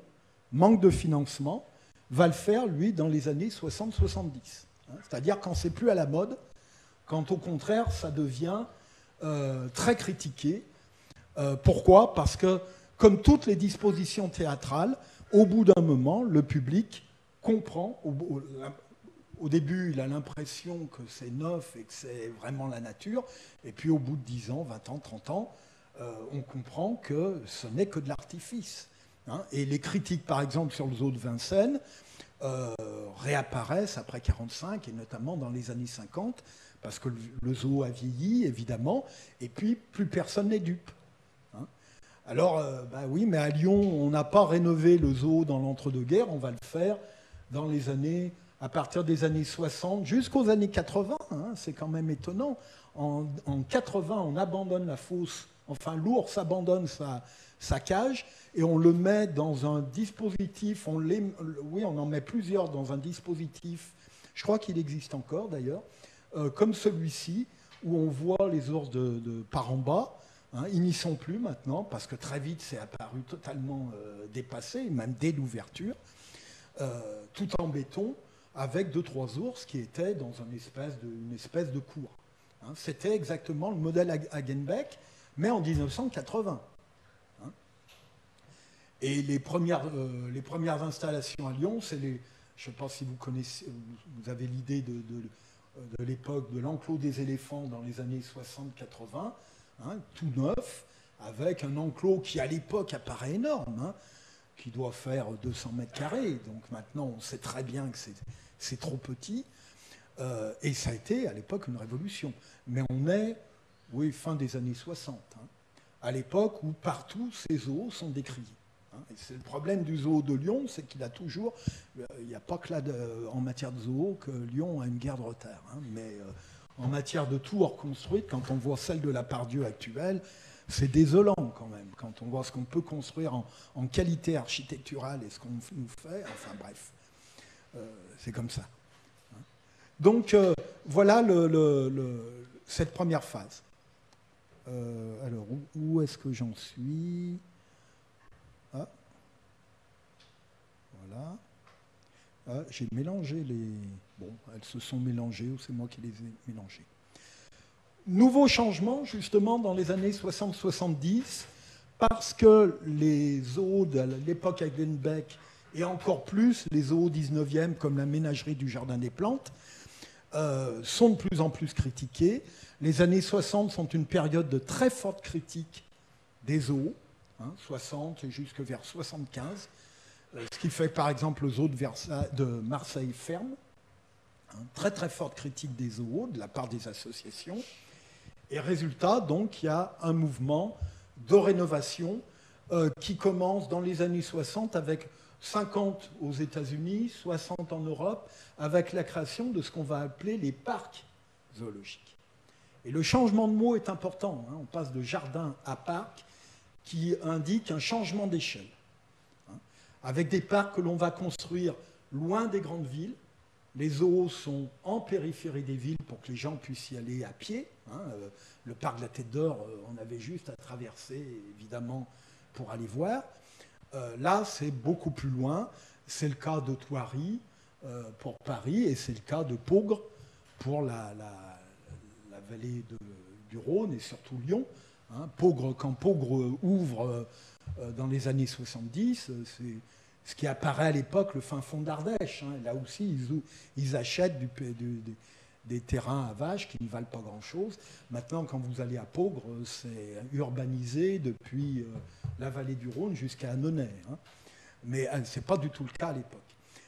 manque de financement, va le faire, lui, dans les années 60-70. C'est-à-dire quand c'est plus à la mode, quand au contraire, ça devient très critiqué. Pourquoi ? Parce que, comme toutes les dispositions théâtrales, au bout d'un moment, le public comprend. Au début, il a l'impression que c'est neuf et que c'est vraiment la nature. Et puis, au bout de 10 ans, 20 ans, 30 ans, on comprend que ce n'est que de l'artifice. Et les critiques, par exemple, sur le zoo de Vincennes, réapparaissent après 1945 et notamment dans les années 50, parce que le zoo a vieilli, évidemment, et puis plus personne n'est dupe. Alors, oui, mais à Lyon, on n'a pas rénové le zoo dans l'entre-deux-guerres, on va le faire dans les années, à partir des années 60 jusqu'aux années 80, c'est quand même étonnant. En 80, on abandonne la fosse, enfin l'ours abandonne sa cage, et on le met dans un dispositif, on en met plusieurs dans un dispositif, je crois qu'il existe encore d'ailleurs, comme celui-ci, où on voit les ours par en bas. Ils n'y sont plus maintenant, parce que très vite c'est apparu totalement dépassé, même dès l'ouverture, tout en béton, avec 2-3 ours qui étaient dans une espèce de cour. C'était exactement le modèle Hagenbeck, mais en 1980. Et les premières installations à Lyon, c'est je ne sais pas si vous connaissez, vous avez l'idée de l'époque de l'enclos des éléphants dans les années 60-80, tout neuf, avec un enclos qui à l'époque apparaît énorme, qui doit faire 200 mètres carrés. Donc maintenant, on sait très bien que c'est trop petit. Et ça a été à l'époque une révolution. Mais on est, fin des années 60, à l'époque où partout ces zoos sont décriés. Et c'est le problème du zoo de Lyon, c'est qu'il a toujours, il n'y a pas que là en matière de zoo que Lyon a une guerre de retard, mais en matière de tours construites, quand on voit celle de la Pardieu actuelle, c'est désolant quand même, quand on voit ce qu'on peut construire en qualité architecturale et ce qu'on nous fait, enfin bref, c'est comme ça. Donc voilà cette première phase. Alors où est-ce que j'en suis ? Voilà. J'ai mélangé les... Bon, elles se sont mélangées ou c'est moi qui les ai mélangées. Nouveau changement, justement, dans les années 60-70, parce que les zoos de l'époque Hagenbeck, et encore plus les zoos 19e, comme la ménagerie du Jardin des Plantes, sont de plus en plus critiqués. Les années 60 sont une période de très forte critique des zoos, 60 et jusque vers 75, ce qui fait par exemple le zoo de Marseille ferme, très très forte critique des zoos de la part des associations. Et résultat, donc, il y a un mouvement de rénovation qui commence dans les années 60 avec 50 aux États-Unis, 60 en Europe, avec la création de ce qu'on va appeler les parcs zoologiques. Et le changement de mot est important. On passe de jardin à parc, qui indique un changement d'échelle. Avec des parcs que l'on va construire loin des grandes villes. Les zoos sont en périphérie des villes pour que les gens puissent y aller à pied. Le parc de la Tête d'Or, on avait juste à traverser, évidemment, pour aller voir. Là, c'est beaucoup plus loin. C'est le cas de Thoiry pour Paris et c'est le cas de Peaugres pour la vallée du Rhône et surtout Lyon. Quand Peaugres ouvre dans les années 70, c'est ce qui apparaît à l'époque le fin fond d'Ardèche. Là aussi, ils achètent des terrains à vaches qui ne valent pas grand-chose. Maintenant, quand vous allez à Peaugres, c'est urbanisé depuis la vallée du Rhône jusqu'à Annonay. Mais ce n'est pas du tout le cas à l'époque.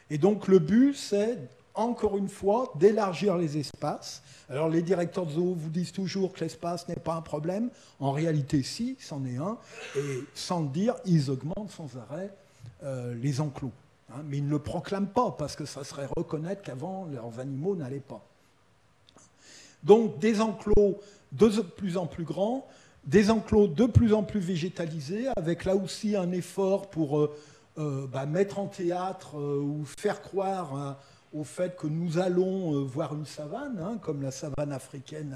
Et donc, le but, c'est, encore une fois, d'élargir les espaces. Alors, les directeurs de zoo vous disent toujours que l'espace n'est pas un problème. En réalité, si, c'en est un. Et sans le dire, ils augmentent sans arrêt les enclos. Mais ils ne le proclament pas, parce que ça serait reconnaître qu'avant, leurs animaux n'allaient pas. Donc, des enclos de plus en plus grands, des enclos de plus en plus végétalisés, avec là aussi un effort pour mettre en théâtre ou faire croire au fait que nous allons voir une savane, hein, comme la savane africaine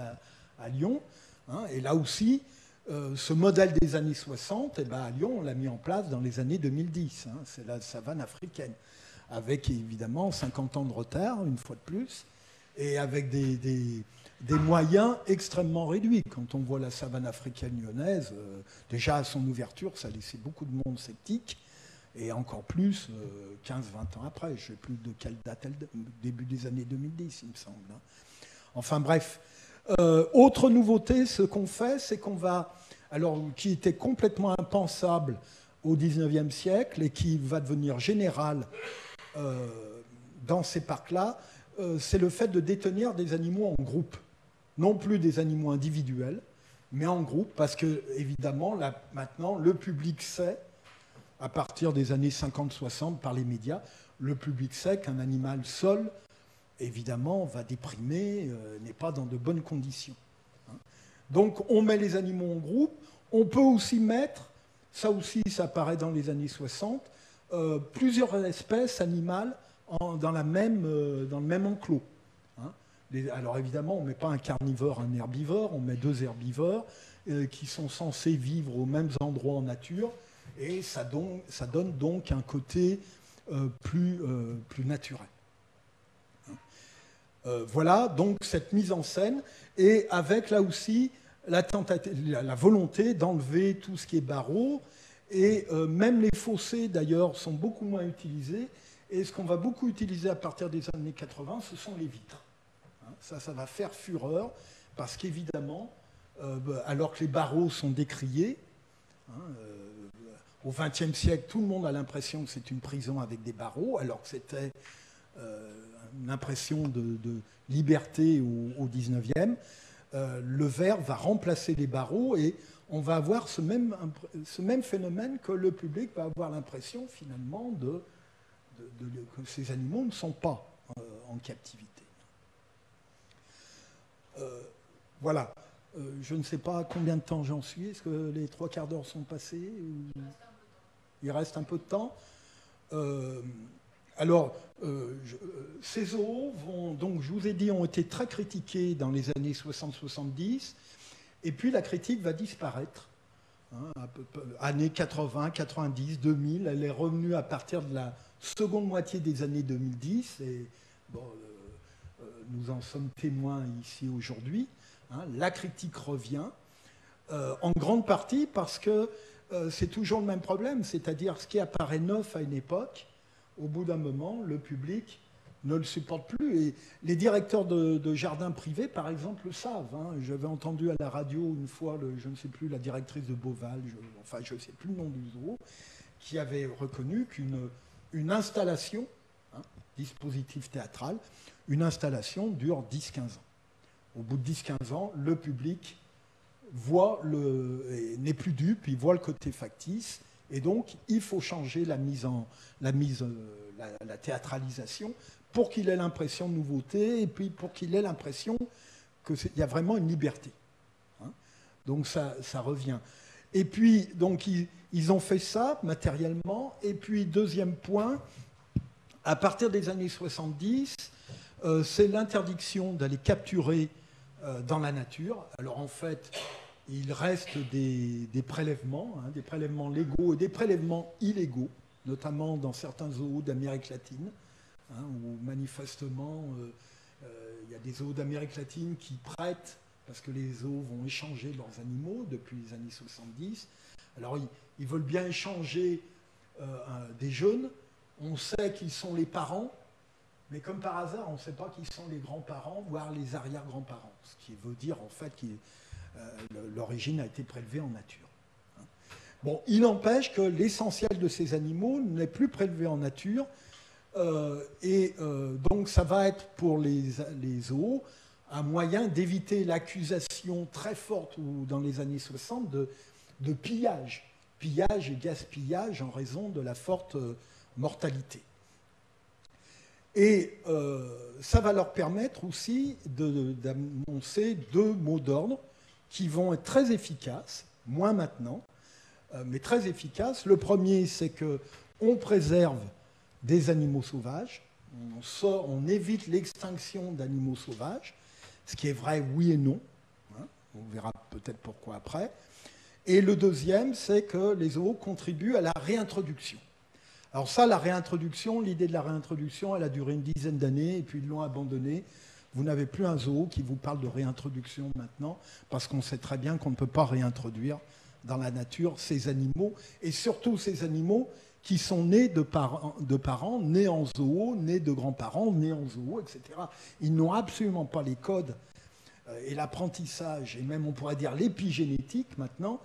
à Lyon. Hein, et là aussi, ce modèle des années 60, eh ben, à Lyon, on l'a mis en place dans les années 2010. Hein, c'est la savane africaine, avec évidemment 50 ans de retard, une fois de plus, et avec des moyens extrêmement réduits. Quand on voit la savane africaine lyonnaise, déjà à son ouverture, ça laissait beaucoup de monde sceptique, et encore plus 15-20 ans après. Je ne sais plus de quelle date, début des années 2010, il me semble. Hein. Enfin bref. Autre nouveauté, ce qu'on fait, c'est qu'on va, alors qui était complètement impensable au XIXe siècle et qui va devenir général dans ces parcs-là, c'est le fait de détenir des animaux en groupe. Non plus des animaux individuels, mais en groupe, parce que, évidemment, là, maintenant, le public sait, à partir des années 50-60, par les médias, le public sait qu'un animal seul, évidemment, va déprimer, n'est pas dans de bonnes conditions. Hein. Donc, on met les animaux en groupe. On peut aussi mettre, ça aussi, ça apparaît dans les années 60, plusieurs espèces animales dans le même enclos. Hein. Alors, évidemment, on ne met pas un carnivore, un herbivore, on met 2 herbivores qui sont censés vivre aux mêmes endroits en nature, et ça donne donc un côté plus naturel. Voilà donc cette mise en scène, et avec là aussi la volonté d'enlever tout ce qui est barreaux, et même les fossés d'ailleurs sont beaucoup moins utilisés, et ce qu'on va beaucoup utiliser à partir des années 80, ce sont les vitres. Hein, ça va faire fureur, parce qu'évidemment, alors que les barreaux sont décriés, hein, au XXe siècle, tout le monde a l'impression que c'est une prison avec des barreaux, alors que c'était une impression de liberté au XIXe. Le verre va remplacer les barreaux, et on va avoir ce même phénomène, que le public va avoir l'impression finalement que ces animaux ne sont pas en captivité. Voilà. Je ne sais pas combien de temps j'en suis. Est-ce que les 3/4 d'heure sont passés ou... Il reste un peu de temps. Ces zoos donc, je vous ai dit, ont été très critiqués dans les années 60-70, et puis la critique va disparaître. Hein, années 80, 90, 2000, elle est revenue à partir de la seconde moitié des années 2010, et bon, nous en sommes témoins ici aujourd'hui. Hein, la critique revient, en grande partie parce que c'est toujours le même problème, c'est-à-dire ce qui apparaît neuf à une époque, au bout d'un moment, le public ne le supporte plus. Et les directeurs de jardins privés, par exemple, le savent. Hein. J'avais entendu à la radio une fois, je ne sais plus, la directrice de Beauval, je ne sais plus le nom du zoo, qui avait reconnu qu'une installation, hein, dispositif théâtral, une installation dure 10-15 ans. Au bout de 10-15 ans, le public n'est plus dupe, il voit le côté factice, et donc il faut changer la théâtralisation pour qu'il ait l'impression de nouveauté, et puis pour qu'il ait l'impression qu'il y a vraiment une liberté. Hein, donc ça revient. Et puis, donc, ils ont fait ça matériellement, et puis deuxième point, à partir des années 70, c'est l'interdiction d'aller capturer dans la nature. Alors en fait, il reste des prélèvements, hein, des prélèvements légaux et des prélèvements illégaux, notamment dans certains zoos d'Amérique latine, hein, où manifestement il y a des zoos d'Amérique latine qui prêtent, parce que les zoos vont échanger leurs animaux depuis les années 70. Alors ils veulent bien échanger des jeunes, on sait qu'ils sont les parents, mais comme par hasard, on ne sait pas qui sont les grands-parents, voire les arrière-grands-parents, ce qui veut dire en fait que l'origine a été prélevée en nature. Bon, il n'empêche que l'essentiel de ces animaux n'est plus prélevé en nature, donc ça va être pour les zoos un moyen d'éviter l'accusation très forte dans les années 60 de pillage et gaspillage en raison de la forte mortalité. Et ça va leur permettre aussi d'annoncer 2 mots d'ordre qui vont être très efficaces, moins maintenant, mais très efficaces. Le premier, c'est qu'on préserve des animaux sauvages, on évite l'extinction d'animaux sauvages, ce qui est vrai oui et non. Hein, on verra peut-être pourquoi après. Et le deuxième, c'est que les zoos contribuent à la réintroduction. Alors ça, la réintroduction, l'idée de la réintroduction, elle a duré une dizaine d'années et puis ils l'ont abandonnée. Vous n'avez plus un zoo qui vous parle de réintroduction maintenant, parce qu'on sait très bien qu'on ne peut pas réintroduire dans la nature ces animaux, et surtout ces animaux qui sont nés de parents nés en zoo, nés de grands-parents, nés en zoo, etc. Ils n'ont absolument pas les codes et l'apprentissage, et même on pourrait dire l'épigénétique maintenant,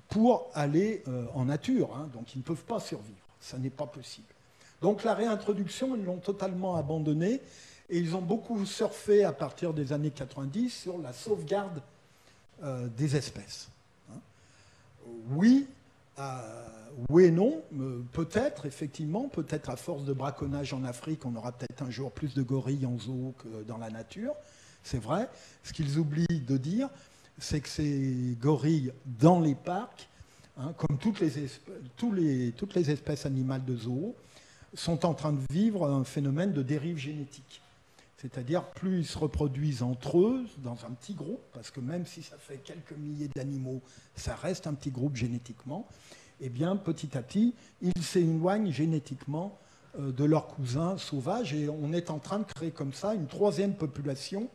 pour aller en nature. Hein. Donc ils ne peuvent pas survivre, ça n'est pas possible. Donc la réintroduction, ils l'ont totalement abandonnée, et ils ont beaucoup surfé à partir des années 90 sur la sauvegarde des espèces. Hein. Oui et non, peut-être, effectivement, peut-être à force de braconnage en Afrique, on aura peut-être un jour plus de gorilles en zoo que dans la nature, c'est vrai. Ce qu'ils oublient de dire, c'est que ces gorilles dans les parcs, hein, comme toutes les espèces animales de zoo, sont en train de vivre un phénomène de dérive génétique. C'est-à-dire, plus ils se reproduisent entre eux, dans un petit groupe, parce que même si ça fait quelques milliers d'animaux, ça reste un petit groupe génétiquement, eh bien, petit à petit, ils s'éloignent génétiquement de leurs cousins sauvages, et on est en train de créer comme ça une troisième population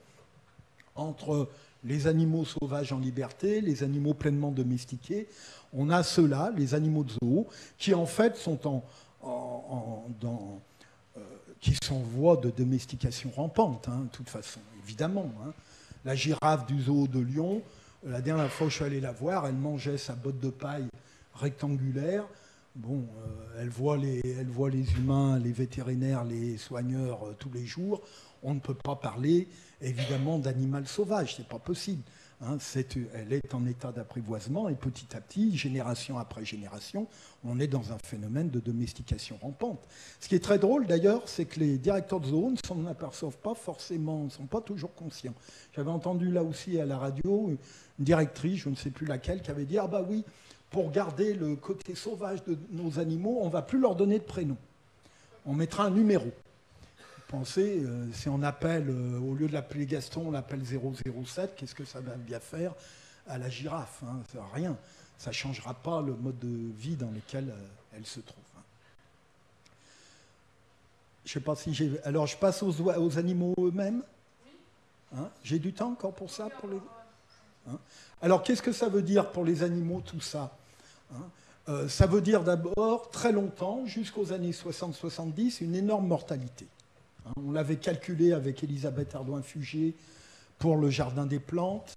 entre les animaux sauvages en liberté, les animaux pleinement domestiqués. On a ceux-là, les animaux de zoo, qui en fait sont qui sont en voie de domestication rampante, hein, de toute façon, évidemment. Hein. La girafe du zoo de Lyon, la dernière fois que je suis allé la voir, elle mangeait sa botte de paille rectangulaire. Bon, elle voit les humains, les vétérinaires, les soigneurs tous les jours. On ne peut pas parler, évidemment, d'animal sauvage, c'est pas possible. Hein, elle est en état d'apprivoisement et petit à petit, génération après génération, on est dans un phénomène de domestication rampante. Ce qui est très drôle d'ailleurs, c'est que les directeurs de zoo ne s'en aperçoivent pas forcément, ne sont pas toujours conscients. J'avais entendu là aussi à la radio une directrice, je ne sais plus laquelle, qui avait dit « Ah bah oui, pour garder le côté sauvage de nos animaux, on ne va plus leur donner de prénom. On mettra un numéro. » Pensez, si on appelle, au lieu de l'appeler Gaston, on l'appelle 007, qu'est-ce que ça va bien faire à la girafe, hein, rien. Ça ne changera pas le mode de vie dans lequel elle se trouve. Hein. Je ne sais pas si j'ai... Alors, je passe aux animaux eux-mêmes. Hein, j'ai du temps encore pour ça pour les... Hein. Alors, qu'est-ce que ça veut dire pour les animaux, tout ça, hein, ça veut dire d'abord, très longtemps, jusqu'aux années 60-70, une énorme mortalité. On l'avait calculé avec Elisabeth Ardouin-Fugé pour le Jardin des Plantes,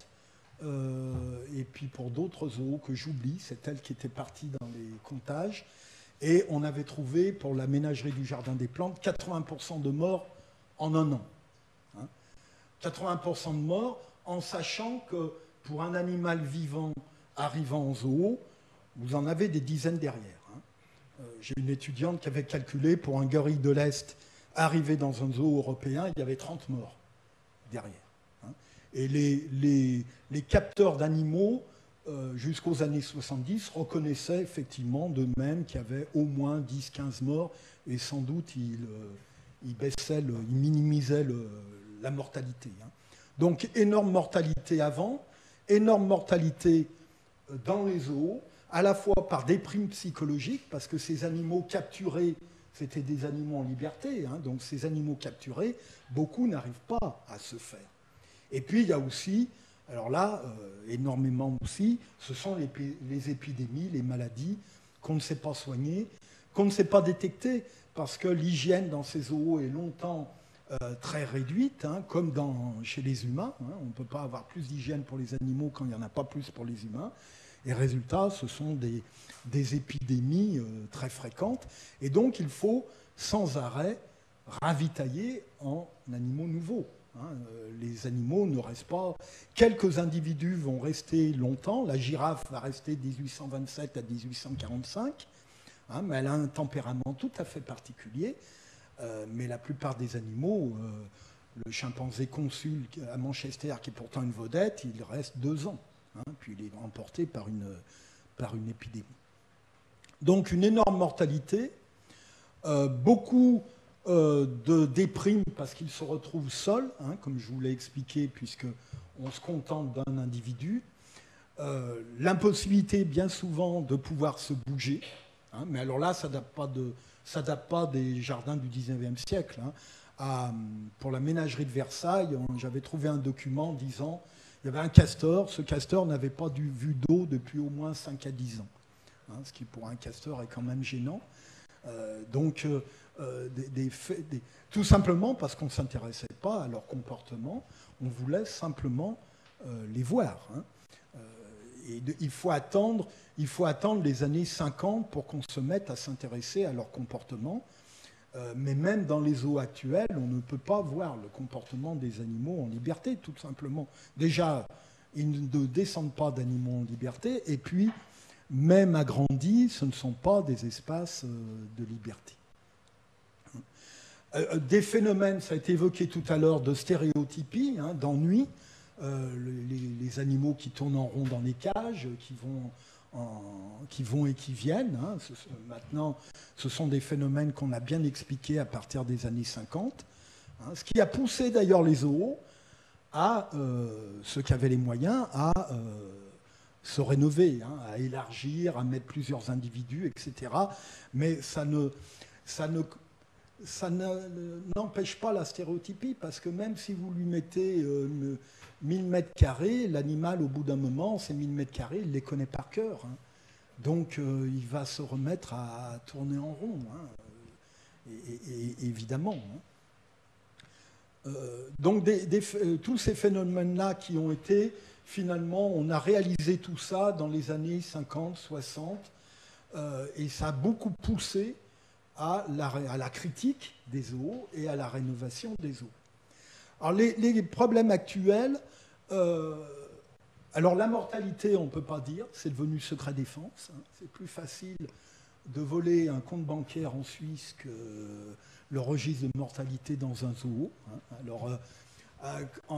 et puis pour d'autres zoos que j'oublie, c'est elle qui était partie dans les comptages. Et on avait trouvé, pour la ménagerie du Jardin des Plantes, 80% de morts en un an. Hein, 80% de morts, en sachant que pour un animal vivant arrivant en zoo, vous en avez des dizaines derrière. Hein. J'ai une étudiante qui avait calculé pour un gorille de l'Est arrivé dans un zoo européen, il y avait 30 morts derrière. Hein. Et les capteurs d'animaux, jusqu'aux années 70, reconnaissaient effectivement d'eux-mêmes qu'il y avait au moins 10-15 morts, et sans doute ils minimisaient la mortalité. Hein. Donc énorme mortalité avant, énorme mortalité dans les zoos, à la fois par déprime psychologique, parce que ces animaux capturés, c'était des animaux en liberté, hein, donc ces animaux capturés, beaucoup n'arrivent pas à se faire. Et puis il y a aussi, alors là, énormément aussi, ce sont les épidémies, les maladies qu'on ne sait pas soigner, qu'on ne sait pas détecter, parce que l'hygiène dans ces zoos est longtemps très réduite, hein, comme chez les humains. Hein, on ne peut pas avoir plus d'hygiène pour les animaux quand il n'y en a pas plus pour les humains. Et résultat, ce sont des épidémies très fréquentes. Et donc, il faut sans arrêt ravitailler en animaux nouveaux. Hein. Les animaux ne restent pas... Quelques individus vont rester longtemps. La girafe va rester de 1827 à 1845. Hein, mais elle a un tempérament tout à fait particulier. Mais la plupart des animaux... le chimpanzé consul à Manchester, qui est pourtant une vedette, il reste 2 ans. Hein, puis il est emporté par une épidémie. Donc une énorme mortalité, beaucoup de déprime parce qu'ils se retrouvent seuls, hein, comme je vous l'ai expliqué, puisqu'on se contente d'un individu. L'impossibilité, bien souvent, de pouvoir se bouger. Hein, mais alors là, ça ne date pas des jardins du 19e siècle. Hein. Pour la ménagerie de Versailles, j'avais trouvé un document disant il y avait un castor. Ce castor n'avait pas vu d'eau depuis au moins 5 à 10 ans. Hein, ce qui, pour un castor, est quand même gênant. Tout simplement parce qu'on ne s'intéressait pas à leur comportement, on voulait simplement les voir. Hein. Et il faut attendre les années 50 pour qu'on se mette à s'intéresser à leur comportement. Mais même dans les zoos actuels, on ne peut pas voir le comportement des animaux en liberté, tout simplement. Déjà, ils ne descendent pas d'animaux en liberté, et puis, même agrandis, ce ne sont pas des espaces de liberté. Des phénomènes, ça a été évoqué tout à l'heure, de stéréotypie, hein, d'ennui, les animaux qui tournent en rond dans les cages, qui vont et qui viennent. Hein. Maintenant, ce sont des phénomènes qu'on a bien expliqués à partir des années 50, hein, ce qui a poussé d'ailleurs les zoos, ceux qui avaient les moyens, à se rénover, hein, à élargir, à mettre plusieurs individus, etc. Mais ça n'empêche pas la stéréotypie, parce que même si vous lui mettez 1000 mètres carrés, l'animal, au bout d'un moment, ces 1000 mètres carrés, il les connaît par cœur. Hein. Donc, il va se remettre à tourner en rond, hein, évidemment. Hein. Donc, tous ces phénomènes-là qui ont été, finalement, on a réalisé tout ça dans les années 50, 60, et ça a beaucoup poussé à la critique des zoos et à la rénovation des zoos. Alors les problèmes actuels, alors la mortalité, on ne peut pas dire, c'est devenu secret défense. Hein. C'est plus facile de voler un compte bancaire en Suisse que le registre de mortalité dans un zoo. Hein. Alors,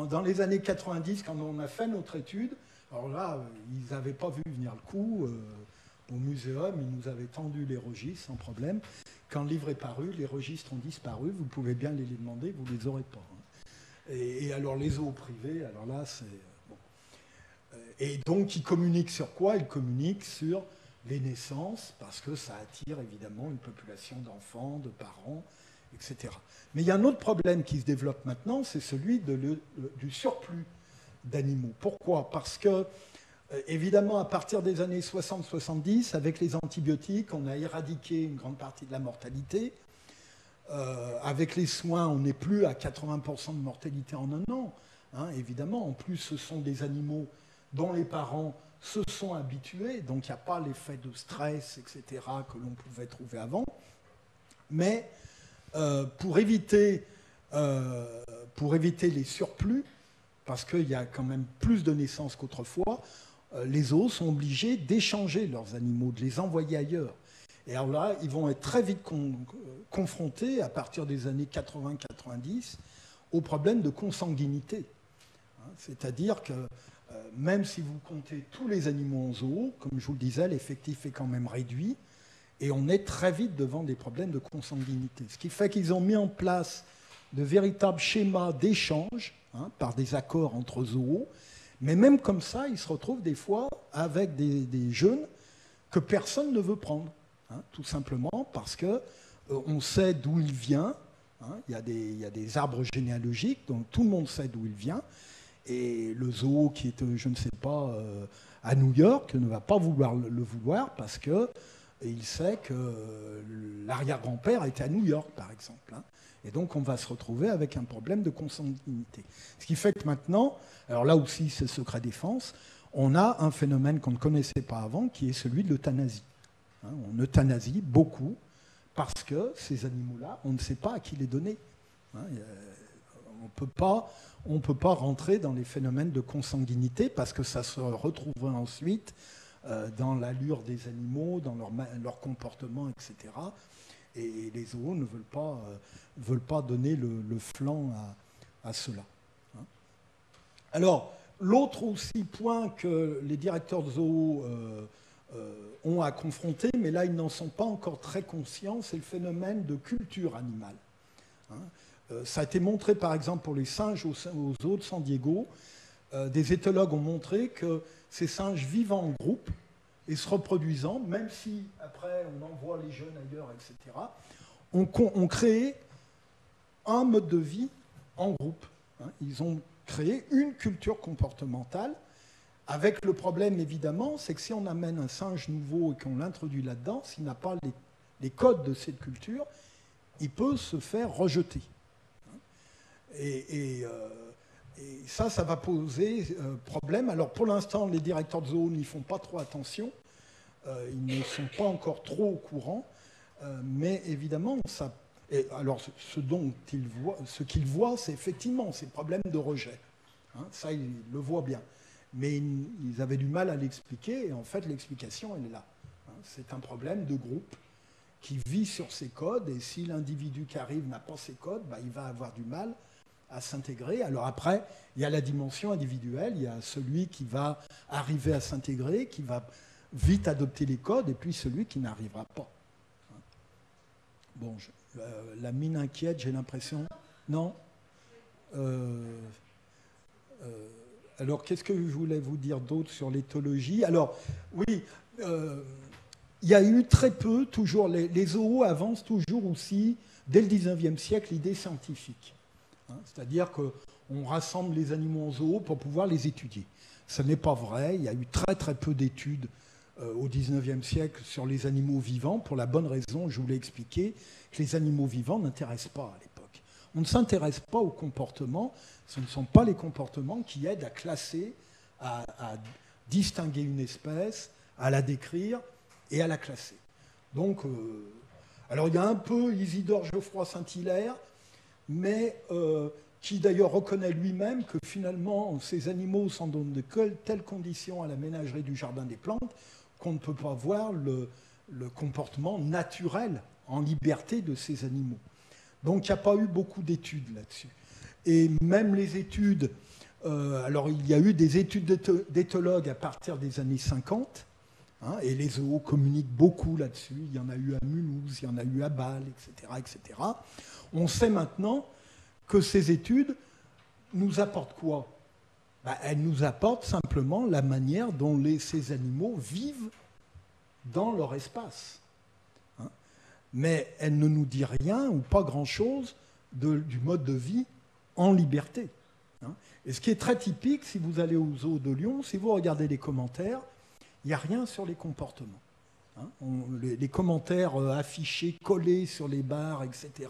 dans les années 90, quand on a fait notre étude, alors là, ils n'avaient pas vu venir le coup. Au muséum, ils nous avaient tendu les registres sans problème. Quand le livre est paru, les registres ont disparu. Vous pouvez bien les demander, vous ne les aurez pas. Hein. Et alors les zoos privés, alors là, c'est... Bon. Et donc, ils communiquent sur quoi? Ils communiquent sur les naissances, parce que ça attire évidemment une population d'enfants, de parents, etc. Mais il y a un autre problème qui se développe maintenant, c'est celui du surplus d'animaux. Pourquoi? Parce que évidemment, à partir des années 60-70, avec les antibiotiques, on a éradiqué une grande partie de la mortalité. Avec les soins, on n'est plus à 80% de mortalité en un an. Hein, évidemment, en plus, ce sont des animaux dont les parents se sont habitués, donc il n'y a pas l'effet de stress, etc., que l'on pouvait trouver avant. Mais pour éviter les surplus, parce qu'il y a quand même plus de naissances qu'autrefois, les zoos sont obligés d'échanger leurs animaux, de les envoyer ailleurs. Et alors là, ils vont être très vite confrontés, à partir des années 80-90, au problème de consanguinité. Hein, c'est-à-dire que même si vous comptez tous les animaux en zoo, comme je vous le disais, l'effectif est quand même réduit, et on est très vite devant des problèmes de consanguinité. Ce qui fait qu'ils ont mis en place de véritables schémas d'échange, hein, par des accords entre zoos. Mais même comme ça, ils se retrouvent des fois avec des jeunes que personne ne veut prendre. Hein, tout simplement parce qu'on sait d'où il vient. Hein, il y a des arbres généalogiques, donc tout le monde sait d'où il vient. Et le zoo qui est, je ne sais pas, à New York ne va pas vouloir le vouloir parce qu'il sait que l'arrière-grand-père était à New York, par exemple. Hein. Et donc, on va se retrouver avec un problème de consanguinité. Ce qui fait que maintenant, alors là aussi, c'est secret défense, on a un phénomène qu'on ne connaissait pas avant, qui est celui de l'euthanasie. Hein, on euthanasie beaucoup, parce que ces animaux-là, on ne sait pas à qui les donner. Hein, on ne peut pas rentrer dans les phénomènes de consanguinité, parce que ça se retrouverait ensuite dans l'allure des animaux, dans leur comportement, etc. Et les zoos ne veulent pas donner le flanc à cela. Hein. Alors, l'autre aussi point que les directeurs de zoos ont à confronter, mais là ils n'en sont pas encore très conscients, c'est le phénomène de culture animale. Ça a été montré par exemple pour les singes au zoo de San Diego. Des éthologues ont montré que ces singes vivant en groupe et se reproduisant, même si après on envoie les jeunes ailleurs, etc., ont créé un mode de vie en groupe. Ils ont créé une culture comportementale, avec le problème évidemment, c'est que si on amène un singe nouveau et qu'on l'introduit là-dedans, s'il n'a pas les codes de cette culture, il peut se faire rejeter. Et ça va poser problème. Alors pour l'instant, les directeurs de zoo n'y font pas trop attention. Ils ne sont pas encore trop au courant. Mais évidemment, ça... alors ce qu'ils voient, c'est effectivement ces problèmes de rejet. Ça, ils le voient bien. Mais ils avaient du mal à l'expliquer. Et en fait, l'explication, elle est là. C'est un problème de groupe qui vit sur ses codes. Et si l'individu qui arrive n'a pas ses codes, il va avoir du mal à s'intégrer. Alors après, il y a la dimension individuelle, il y a celui qui va arriver à s'intégrer, qui va vite adopter les codes, et puis celui qui n'arrivera pas. Bon, la mine inquiète, j'ai l'impression. Non alors, qu'est-ce que je voulais vous dire d'autre sur l'éthologie? Alors, oui, il y a eu très peu, toujours, les zoos avancent toujours aussi, dès le 19e siècle, l'idée scientifique. C'est-à-dire qu'on rassemble les animaux en zoo pour pouvoir les étudier. Ce n'est pas vrai. Il y a eu très très peu d'études au XIXe siècle sur les animaux vivants, pour la bonne raison, je vous l'ai expliqué, que les animaux vivants n'intéressent pas à l'époque. On ne s'intéresse pas aux comportements. Ce ne sont pas les comportements qui aident à classer, à distinguer une espèce, à la décrire et à la classer. Donc, alors il y a un peu Isidore Geoffroy Saint-Hilaire, mais qui d'ailleurs reconnaît lui-même que finalement ces animaux sont dans de telles conditions à la ménagerie du Jardin des Plantes qu'on ne peut pas voir le comportement naturel en liberté de ces animaux. Donc il n'y a pas eu beaucoup d'études là-dessus. Et même les études, alors il y a eu des études d'éthologues à partir des années 50, et les zoos communiquent beaucoup là-dessus. Il y en a eu à Mulhouse, il y en a eu à Bâle, etc., etc. On sait maintenant que ces études nous apportent quoi? Elles nous apportent simplement la manière dont ces animaux vivent dans leur espace. Mais elles ne nous disent rien ou pas grand-chose du mode de vie en liberté. Et ce qui est très typique, si vous allez au zoo de Lyon, si vous regardez les commentaires, il n'y a rien sur les comportements. Les commentaires affichés, collés sur les barres, etc.,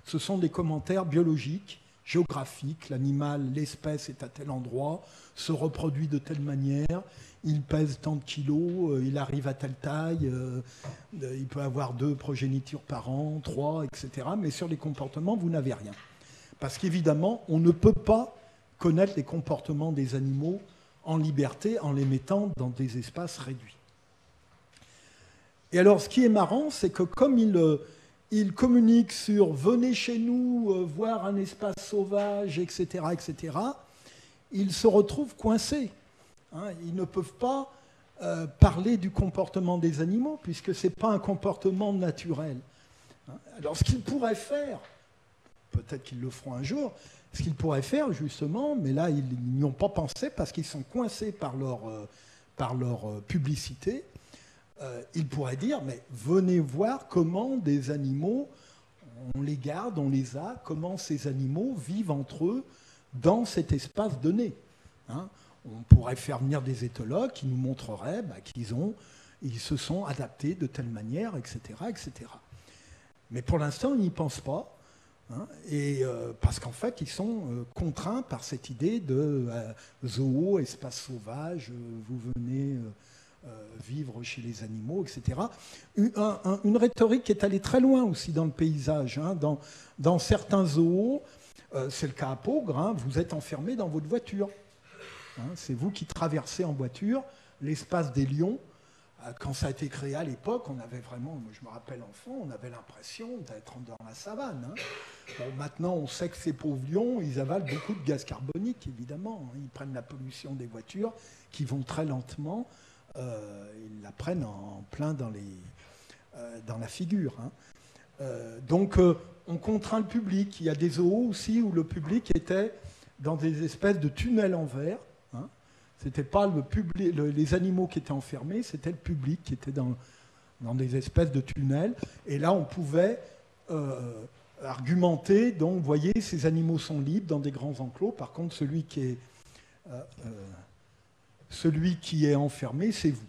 ce sont des commentaires biologiques, géographiques. L'animal, l'espèce est à tel endroit, se reproduit de telle manière, il pèse tant de kilos, il arrive à telle taille, il peut avoir 2 progénitures par an, 3, etc. Mais sur les comportements, vous n'avez rien. Parce qu'évidemment, on ne peut pas connaître les comportements des animaux en liberté en les mettant dans des espaces réduits. Et alors, ce qui est marrant, c'est que comme il communique sur « venez chez nous, voir un espace sauvage », etc., etc., ils se retrouvent coincés. Ils ne peuvent pas parler du comportement des animaux, puisque ce n'est pas un comportement naturel. Alors, ce qu'ils pourraient faire, peut-être qu'ils le feront un jour, ce qu'ils pourraient faire, justement, mais là, ils n'y ont pas pensé, parce qu'ils sont coincés par leur publicité, il pourrait dire, mais venez voir comment des animaux, on les garde, on les a, comment ces animaux vivent entre eux dans cet espace donné. On pourrait faire venir des éthologues qui nous montreraient qu'ils se sont adaptés de telle manière, etc., etc. Mais pour l'instant, ils n'y pensent pas, parce qu'en fait, ils sont contraints par cette idée de zoo, espace sauvage, vous venez... vivre chez les animaux, etc. Une rhétorique qui est allée très loin aussi dans le paysage. Dans certains zoos, c'est le cas à Peaugres, vous êtes enfermé dans votre voiture. C'est vous qui traversez en voiture l'espace des lions. Quand ça a été créé à l'époque, on avait vraiment, moi je me rappelle enfant, on avait l'impression d'être dans la savane. Bon, maintenant, on sait que ces pauvres lions, ils avalent beaucoup de gaz carbonique, évidemment. Ils prennent la pollution des voitures qui vont très lentement. Ils la prennent en plein dans la figure. Donc, on contraint le public. Il y a des zoos aussi où le public était dans des espèces de tunnels en verre. Hein. C'était pas les animaux qui étaient enfermés, c'était le public qui était dans des espèces de tunnels. Et là, on pouvait argumenter. Donc, vous voyez, ces animaux sont libres dans des grands enclos. Par contre, celui qui est enfermé, c'est vous.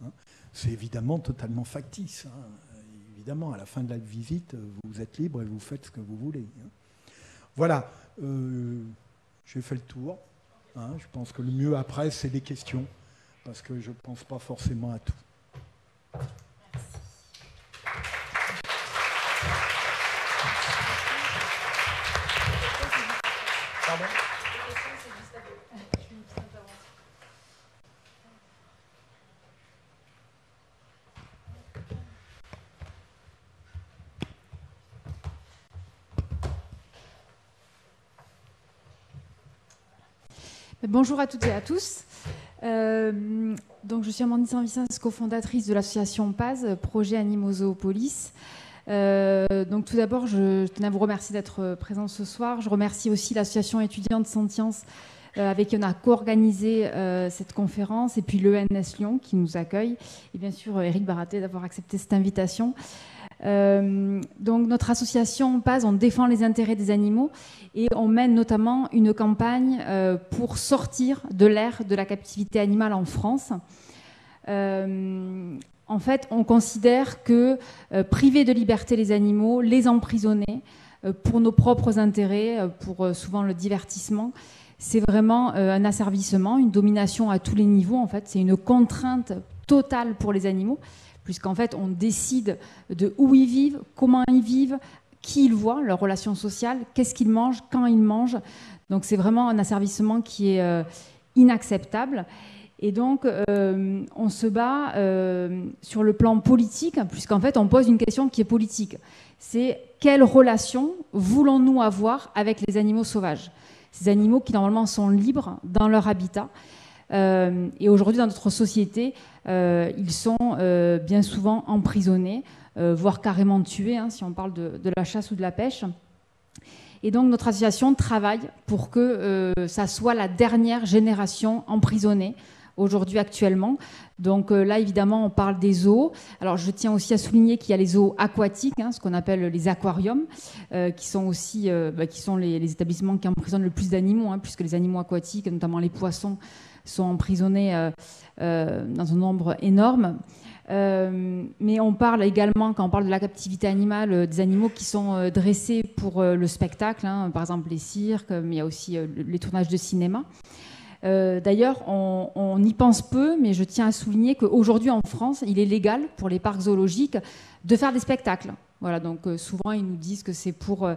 Hein. C'est évidemment totalement factice. Hein. Évidemment, à la fin de la visite, vous êtes libre et vous faites ce que vous voulez. Hein. Voilà. J'ai fait le tour. Hein. Je pense que le mieux après, c'est les questions. Parce que je ne pense pas forcément à tout. Pardon ? Bonjour à toutes et à tous. Donc je suis Amandine Saint-Vicence, cofondatrice de l'association PAZ, Projet Animaux Zoopolis. Donc tout d'abord, je tenais à vous remercier d'être présent ce soir. Je remercie aussi l'association étudiante Sentience avec qui on a co-organisé cette conférence, et puis l'ENS Lyon qui nous accueille, et bien sûr Éric Baraté d'avoir accepté cette invitation. Donc notre association PAZ, on défend les intérêts des animaux et on mène notamment une campagne pour sortir de l'ère de la captivité animale en France. En fait, on considère que priver de liberté les animaux, les emprisonner pour nos propres intérêts, pour souvent le divertissement, c'est vraiment un asservissement, une domination à tous les niveaux. En fait, c'est une contrainte totale pour les animaux, puisqu'en fait, on décide de où ils vivent, comment ils vivent, qui ils voient, leurs relations sociales, qu'est-ce qu'ils mangent, quand ils mangent. Donc, c'est vraiment un asservissement qui est inacceptable. Et donc, on se bat sur le plan politique, puisqu'en fait, on pose une question qui est politique. C'est quelle relation voulons-nous avoir avec les animaux sauvages ? Ces animaux qui, normalement, sont libres dans leur habitat. Et aujourd'hui, dans notre société, ils sont bien souvent emprisonnés, voire carrément tués, hein, si on parle de la chasse ou de la pêche. Et donc, notre association travaille pour que ça soit la dernière génération emprisonnée, aujourd'hui, actuellement. Donc là, évidemment, on parle des zoos. Alors, je tiens aussi à souligner qu'il y a les zoos aquatiques, hein, ce qu'on appelle les aquariums, qui sont aussi qui sont les établissements qui emprisonnent le plus d'animaux, hein, puisque les animaux aquatiques, notamment les poissons, sont emprisonnés dans un nombre énorme. Mais on parle également, quand on parle de la captivité animale, des animaux qui sont dressés pour le spectacle, hein, par exemple les cirques, mais il y a aussi les tournages de cinéma. D'ailleurs, on y pense peu, mais je tiens à souligner qu'aujourd'hui en France, il est légal pour les parcs zoologiques de faire des spectacles. Voilà, donc souvent ils nous disent que c'est pour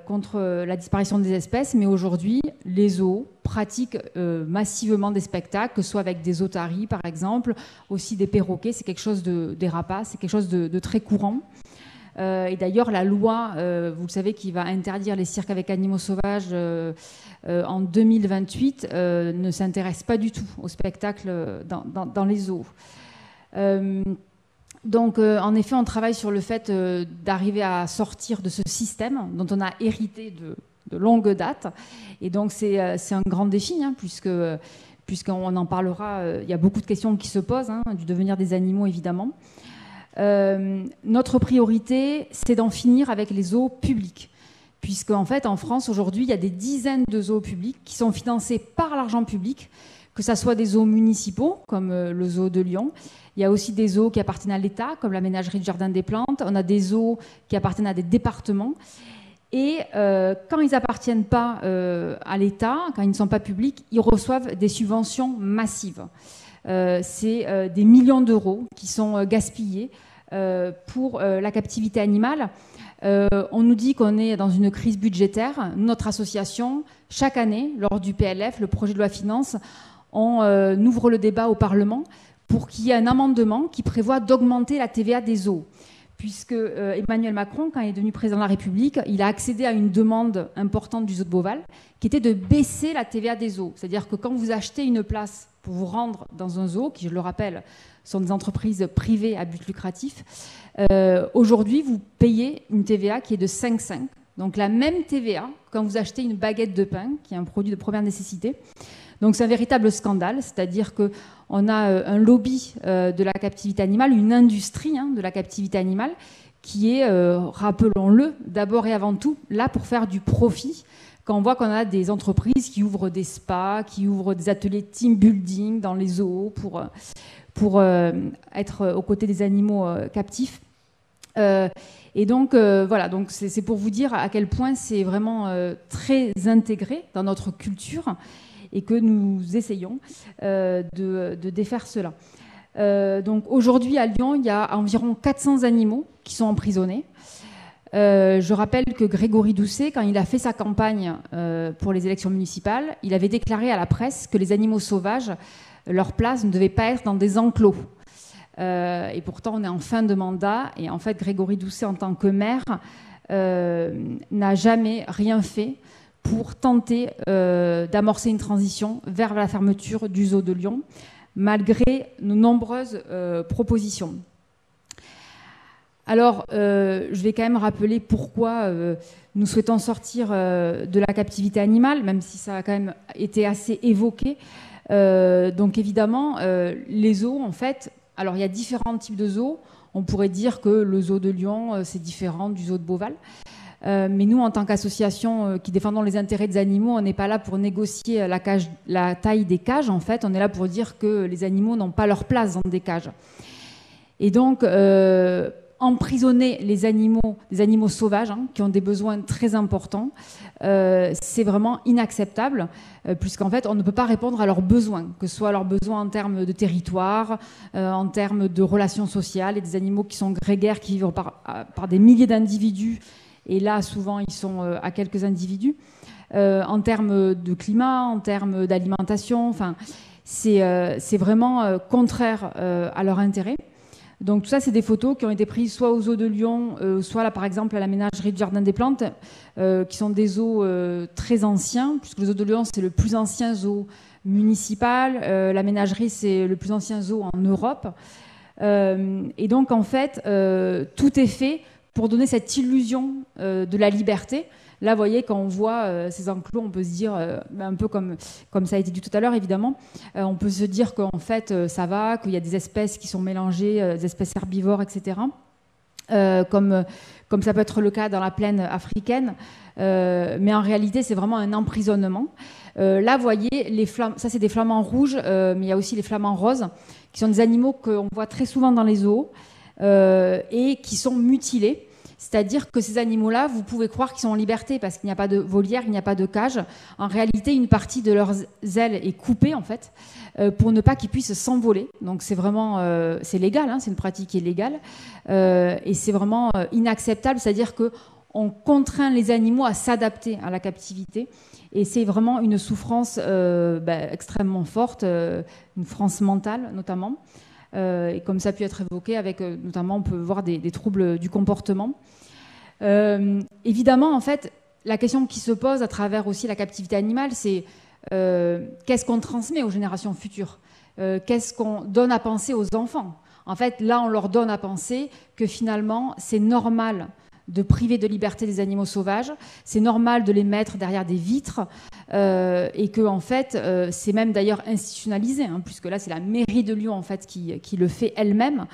contre la disparition des espèces, mais aujourd'hui, les zoos pratiquent massivement des spectacles, que ce soit avec des otaries par exemple, aussi des perroquets, c'est quelque chose des rapaces, c'est quelque chose de très courant. Et d'ailleurs, la loi, vous le savez, qui va interdire les cirques avec animaux sauvages en 2028, ne s'intéresse pas du tout au spectacle dans les zoos. Donc, en effet, on travaille sur le fait d'arriver à sortir de ce système dont on a hérité de longue date. Et donc, c'est un grand défi, hein, puisqu'on en parlera. Il y a beaucoup de questions qui se posent, hein, du devenir des animaux, évidemment. Notre priorité, c'est d'en finir avec les zoos publics. Puisqu'en fait, en France, aujourd'hui, il y a des dizaines de zoos publics qui sont financés par l'argent public, que ce soit des zoos municipaux, comme le zoo de Lyon. Il y a aussi des zoos qui appartiennent à l'État, comme la ménagerie du Jardin des Plantes. On a des zoos qui appartiennent à des départements. Et quand ils n'appartiennent pas à l'État, quand ils ne sont pas publics, ils reçoivent des subventions massives. C'est des millions d'euros qui sont gaspillés pour la captivité animale. On nous dit qu'on est dans une crise budgétaire. Notre association, chaque année, lors du PLF, le projet de loi finances, on ouvre le débat au Parlement pour qu'il y ait un amendement qui prévoit d'augmenter la TVA des zoos. Puisque Emmanuel Macron, quand il est devenu président de la République, il a accédé à une demande importante du zoo de Beauval, qui était de baisser la TVA des zoos. C'est-à-dire que quand vous achetez une place pour vous rendre dans un zoo, qui, je le rappelle, sont des entreprises privées à but lucratif, aujourd'hui, vous payez une TVA qui est de 5,5. Donc la même TVA quand vous achetez une baguette de pain, qui est un produit de première nécessité. Donc c'est un véritable scandale, c'est-à-dire qu'on a un lobby de la captivité animale, une industrie de la captivité animale, qui est, rappelons-le, d'abord et avant tout, là pour faire du profit. Quand on voit qu'on a des entreprises qui ouvrent des spas, qui ouvrent des ateliers team building dans les zoos pour être aux côtés des animaux captifs. Et donc, voilà, donc c'est pour vous dire à quel point c'est vraiment très intégré dans notre culture et que nous essayons de défaire cela. Donc aujourd'hui à Lyon, il y a environ 400 animaux qui sont emprisonnés. Je rappelle que Grégory Doucet, quand il a fait sa campagne pour les élections municipales, il avait déclaré à la presse que les animaux sauvages, leur place ne devait pas être dans des enclos. Et pourtant, on est en fin de mandat. Et en fait, Grégory Doucet, en tant que maire, n'a jamais rien fait pour tenter d'amorcer une transition vers la fermeture du zoo de Lyon, malgré nos nombreuses propositions. Alors, je vais quand même rappeler pourquoi nous souhaitons sortir de la captivité animale, même si ça a quand même été assez évoqué. Donc évidemment, les zoos, en fait, alors il y a différents types de zoos. On pourrait dire que le zoo de Lyon, c'est différent du zoo de Beauval. Mais nous, en tant qu'association qui défendons les intérêts des animaux, on n'est pas là pour négocier la taille des cages. En fait, on est là pour dire que les animaux n'ont pas leur place dans des cages. Et donc, emprisonner les animaux sauvages qui ont des besoins très importants, c'est vraiment inacceptable, puisqu'en fait, on ne peut pas répondre à leurs besoins, que ce soit leurs besoins en termes de territoire, en termes de relations sociales, et des animaux qui sont grégaires, qui vivent par des milliers d'individus, et là, souvent, ils sont à quelques individus, en termes de climat, en termes d'alimentation, enfin, c'est vraiment contraire à leur intérêt. Donc tout ça, c'est des photos qui ont été prises soit au zoo de Lyon, soit là par exemple à la ménagerie du Jardin des Plantes, qui sont des zoos très anciens, puisque le zoo de Lyon, c'est le plus ancien zoo municipal, la ménagerie, c'est le plus ancien zoo en Europe. Et donc en fait, tout est fait pour donner cette illusion de la liberté. Là, vous voyez, quand on voit ces enclos, on peut se dire, un peu comme ça a été dit tout à l'heure, évidemment, on peut se dire qu'en fait, ça va, qu'il y a des espèces qui sont mélangées, des espèces herbivores, etc. Comme ça peut être le cas dans la plaine africaine. Mais en réalité, c'est vraiment un emprisonnement. Là, vous voyez, ça, c'est des flamants rouges, mais il y a aussi les flamants roses, qui sont des animaux qu'on voit très souvent dans les zoos et qui sont mutilés. C'est-à-dire que ces animaux-là, vous pouvez croire qu'ils sont en liberté parce qu'il n'y a pas de volière, il n'y a pas de cage. En réalité, une partie de leurs ailes est coupée, en fait, pour ne pas qu'ils puissent s'envoler. Donc c'est vraiment, c'est légal, c'est une pratique qui est légale. Et c'est vraiment inacceptable, c'est-à-dire qu'on contraint les animaux à s'adapter à la captivité. Et c'est vraiment une souffrance extrêmement forte, une souffrance mentale notamment. Et comme ça a pu être évoqué, avec notamment on peut voir des troubles du comportement. Évidemment, en fait, la question qui se pose à travers aussi la captivité animale, c'est qu'est-ce qu'on transmet aux générations futures, qu'est-ce qu'on donne à penser aux enfants. En fait, là, on leur donne à penser que finalement, c'est normal de priver de liberté des animaux sauvages, c'est normal de les mettre derrière des vitres, et que en fait, c'est même d'ailleurs institutionnalisé, puisque là, c'est la mairie de Lyon en fait qui le fait elle-même,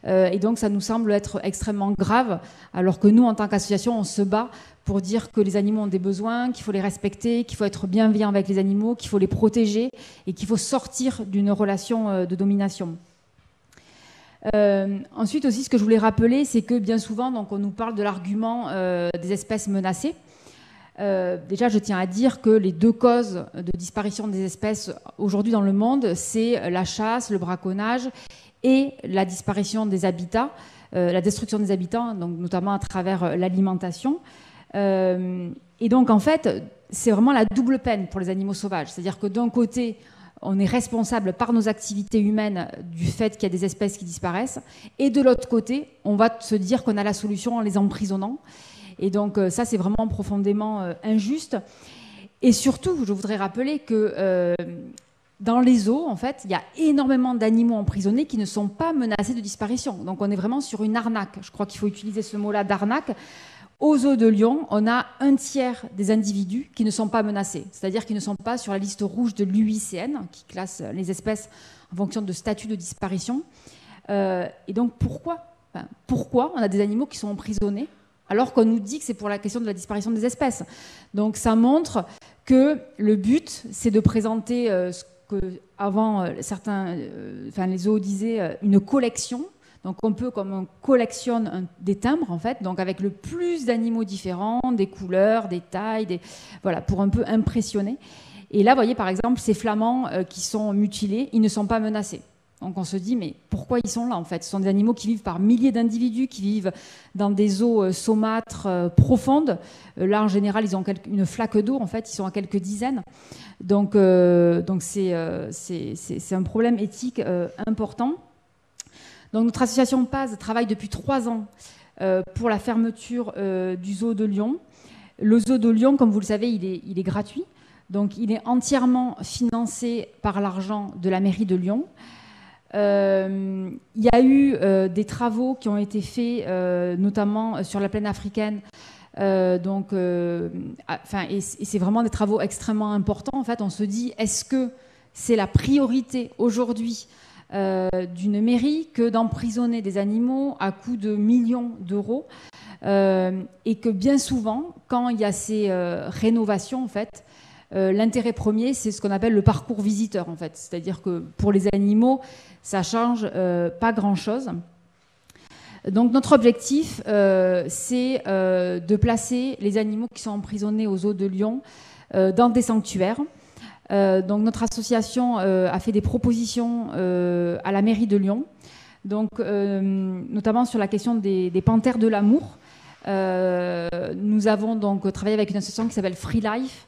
et donc ça nous semble être extrêmement grave, alors que nous, en tant qu'association, on se bat pour dire que les animaux ont des besoins, qu'il faut les respecter, qu'il faut être bienveillant avec les animaux, qu'il faut les protéger, et qu'il faut sortir d'une relation de domination. Ensuite aussi, ce que je voulais rappeler, c'est que bien souvent, donc, on nous parle de l'argument des espèces menacées. Déjà, je tiens à dire que les deux causes de disparition des espèces aujourd'hui dans le monde, c'est la chasse, le braconnage et la disparition des habitats, la destruction des habitats, donc notamment à travers l'alimentation. Et donc, en fait, c'est vraiment la double peine pour les animaux sauvages. C'est-à-dire que d'un côté, on est responsable par nos activités humaines du fait qu'il y a des espèces qui disparaissent. Et de l'autre côté, on va se dire qu'on a la solution en les emprisonnant. Et donc ça, c'est vraiment profondément injuste. Et surtout, je voudrais rappeler que dans les zoos, en fait, il y a énormément d'animaux emprisonnés qui ne sont pas menacés de disparition. Donc on est vraiment sur une arnaque. Je crois qu'il faut utiliser ce mot-là d'arnaque. Au zoo de Lyon, on a un tiers des individus qui ne sont pas menacés, c'est-à-dire qui ne sont pas sur la liste rouge de l'UICN, qui classe les espèces en fonction de statut de disparition. Et donc pourquoi on a des animaux qui sont emprisonnés alors qu'on nous dit que c'est pour la question de la disparition des espèces? Donc ça montre que le but, c'est de présenter ce que avant les zoos disaient une collection. Donc comme on collectionne des timbres en fait, donc avec le plus d'animaux différents, des couleurs, des tailles, voilà, pour un peu impressionner. Et là, vous voyez par exemple ces flamands qui sont mutilés, ils ne sont pas menacés. Donc on se dit mais pourquoi ils sont là en fait? Ce sont des animaux qui vivent par milliers d'individus, qui vivent dans des eaux saumâtres profondes. Là en général ils ont une flaque d'eau en fait, ils sont à quelques dizaines. Donc c'est un problème éthique important. Donc notre association PAZ travaille depuis 3 ans pour la fermeture du zoo de Lyon. Le zoo de Lyon, comme vous le savez, il est gratuit. Donc il est entièrement financé par l'argent de la mairie de Lyon. Il y a eu des travaux qui ont été faits, notamment sur la plaine africaine. Et c'est vraiment des travaux extrêmement importants. En fait, on se dit, est-ce que c'est la priorité aujourd'hui d'une mairie que d'emprisonner des animaux à coût de millions d'euros, et que bien souvent, quand il y a ces rénovations, en fait, l'intérêt premier, c'est ce qu'on appelle le parcours visiteur, en fait. C'est-à-dire que pour les animaux, ça change pas grand-chose. Donc notre objectif, c'est de placer les animaux qui sont emprisonnés au zoo de Lyon dans des sanctuaires. Donc notre association a fait des propositions à la mairie de Lyon, donc, notamment sur la question des panthères de l'amour. Nous avons donc travaillé avec une association qui s'appelle Free Life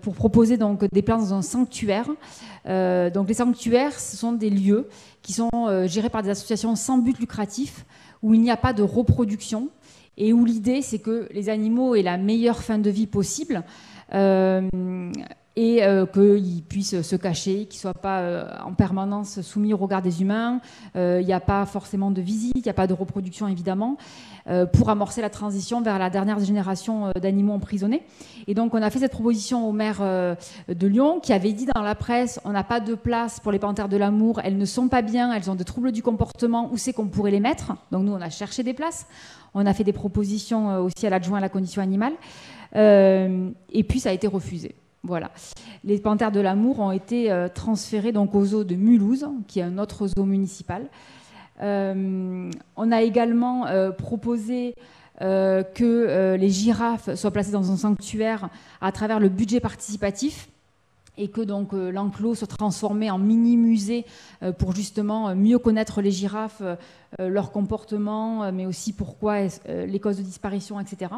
pour proposer donc des places dans un sanctuaire. Donc les sanctuaires, ce sont des lieux qui sont gérés par des associations sans but lucratif, où il n'y a pas de reproduction et où l'idée c'est que les animaux aient la meilleure fin de vie possible. Et qu'ils puissent se cacher, qu'ils ne soient pas en permanence soumis au regard des humains. Il n'y a pas forcément de visite, il n'y a pas de reproduction évidemment, pour amorcer la transition vers la dernière génération d'animaux emprisonnés. Et donc on a fait cette proposition au maire de Lyon, qui avait dit dans la presse, on n'a pas de place pour les panthères de l'amour, elles ne sont pas bien, elles ont des troubles du comportement, où c'est qu'on pourrait les mettre? Donc nous on a cherché des places, on a fait des propositions aussi à l'adjoint à la condition animale, et puis ça a été refusé. Voilà. Les panthères de l'amour ont été transférées donc au zoo de Mulhouse, qui est un autre zoo municipal. On a également proposé que les girafes soient placées dans un sanctuaire à travers le budget participatif, et que donc l'enclos soit transformé en mini-musée pour justement mieux connaître les girafes, leur comportement, mais aussi pourquoi les causes de disparition, etc.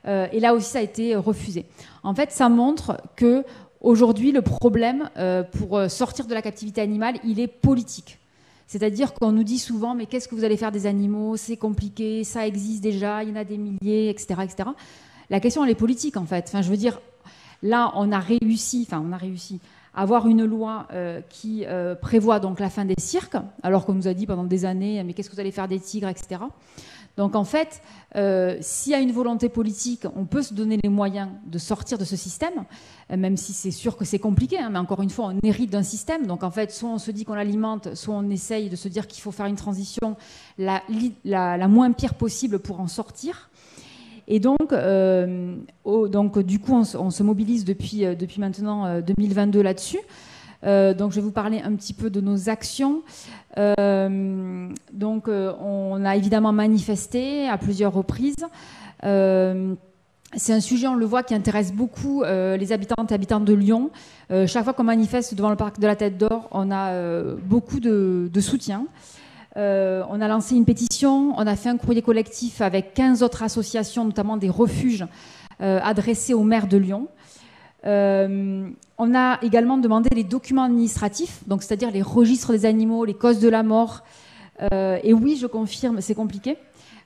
Et là aussi, ça a été refusé. En fait, ça montre que aujourd'hui, le problème pour sortir de la captivité animale, il est politique. C'est-à-dire qu'on nous dit souvent, mais qu'est-ce que vous allez faire des animaux? C'est compliqué, ça existe déjà, il y en a des milliers, etc., etc. La question, elle est politique, en fait. Enfin, je veux dire, là, on a réussi à avoir une loi qui prévoit donc la fin des cirques, alors qu'on nous a dit pendant des années, mais qu'est-ce que vous allez faire des tigres, etc. Donc en fait, s'il y a une volonté politique, on peut se donner les moyens de sortir de ce système, même si c'est sûr que c'est compliqué, hein, mais encore une fois, on hérite d'un système. Donc en fait, soit on se dit qu'on l'alimente, soit on essaye de se dire qu'il faut faire une transition la moins pire possible pour en sortir. Et donc, du coup, on se mobilise depuis maintenant 2022 là-dessus. Donc je vais vous parler un petit peu de nos actions. On a évidemment manifesté à plusieurs reprises. C'est un sujet, on le voit, qui intéresse beaucoup les habitantes et habitants de Lyon. Chaque fois qu'on manifeste devant le parc de la Tête d'Or, on a beaucoup de soutien. On a lancé une pétition, on a fait un courrier collectif avec 15 autres associations, notamment des refuges, adressés au maire de Lyon. On a également demandé les documents administratifs, donc c'est-à-dire les registres des animaux, les causes de la mort, Et oui, je confirme, c'est compliqué.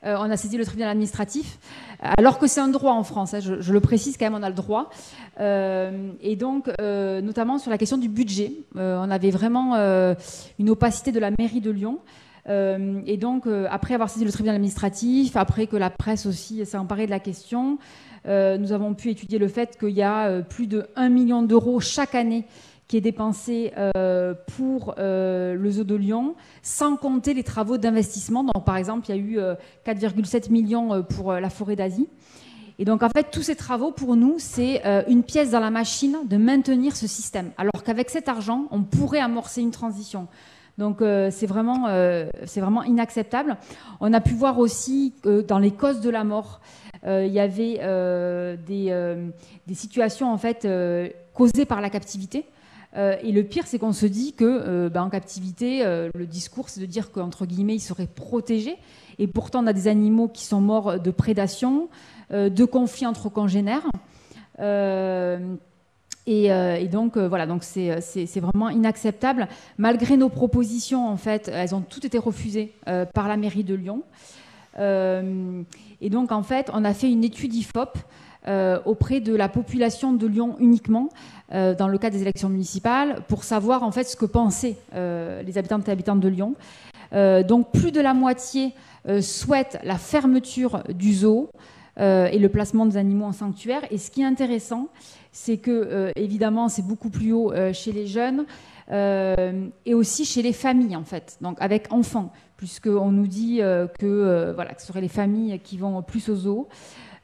On a saisi le tribunal administratif, alors que c'est un droit en France, hein, je le précise quand même, on a le droit. Et donc, notamment sur la question du budget, on avait vraiment une opacité de la mairie de Lyon. Et donc, après avoir saisi le tribunal administratif, après que la presse aussi s'est emparée de la question, nous avons pu étudier le fait qu'il y a plus de 1 million d'euros chaque année qui est dépensé pour le zoo de Lyon, sans compter les travaux d'investissement. Donc, par exemple, il y a eu 4,7 millions pour la forêt d'Asie. Et donc, en fait, tous ces travaux, pour nous, c'est une pièce dans la machine de maintenir ce système. Alors qu'avec cet argent, on pourrait amorcer une transition. Donc, c'est vraiment inacceptable. On a pu voir aussi que dans les causes de la mort, il y avait des situations, en fait, causées par la captivité. Et le pire, c'est qu'on se dit que, en captivité, le discours, c'est de dire qu'entre guillemets, ils seraient protégés. Et pourtant, on a des animaux qui sont morts de prédation, de conflits entre congénères. Et donc, voilà, donc c'est vraiment inacceptable. Malgré nos propositions, en fait, elles ont toutes été refusées par la mairie de Lyon. Et donc, en fait, on a fait une étude IFOP auprès de la population de Lyon uniquement, dans le cadre des élections municipales, pour savoir en fait ce que pensaient les habitantes et habitants de Lyon. Donc plus de la moitié souhaitent la fermeture du zoo et le placement des animaux en sanctuaire. Et ce qui est intéressant, c'est que évidemment c'est beaucoup plus haut chez les jeunes et aussi chez les familles en fait, donc avec enfants, puisqu'on nous dit que ce seraient les familles qui vont plus au zoo.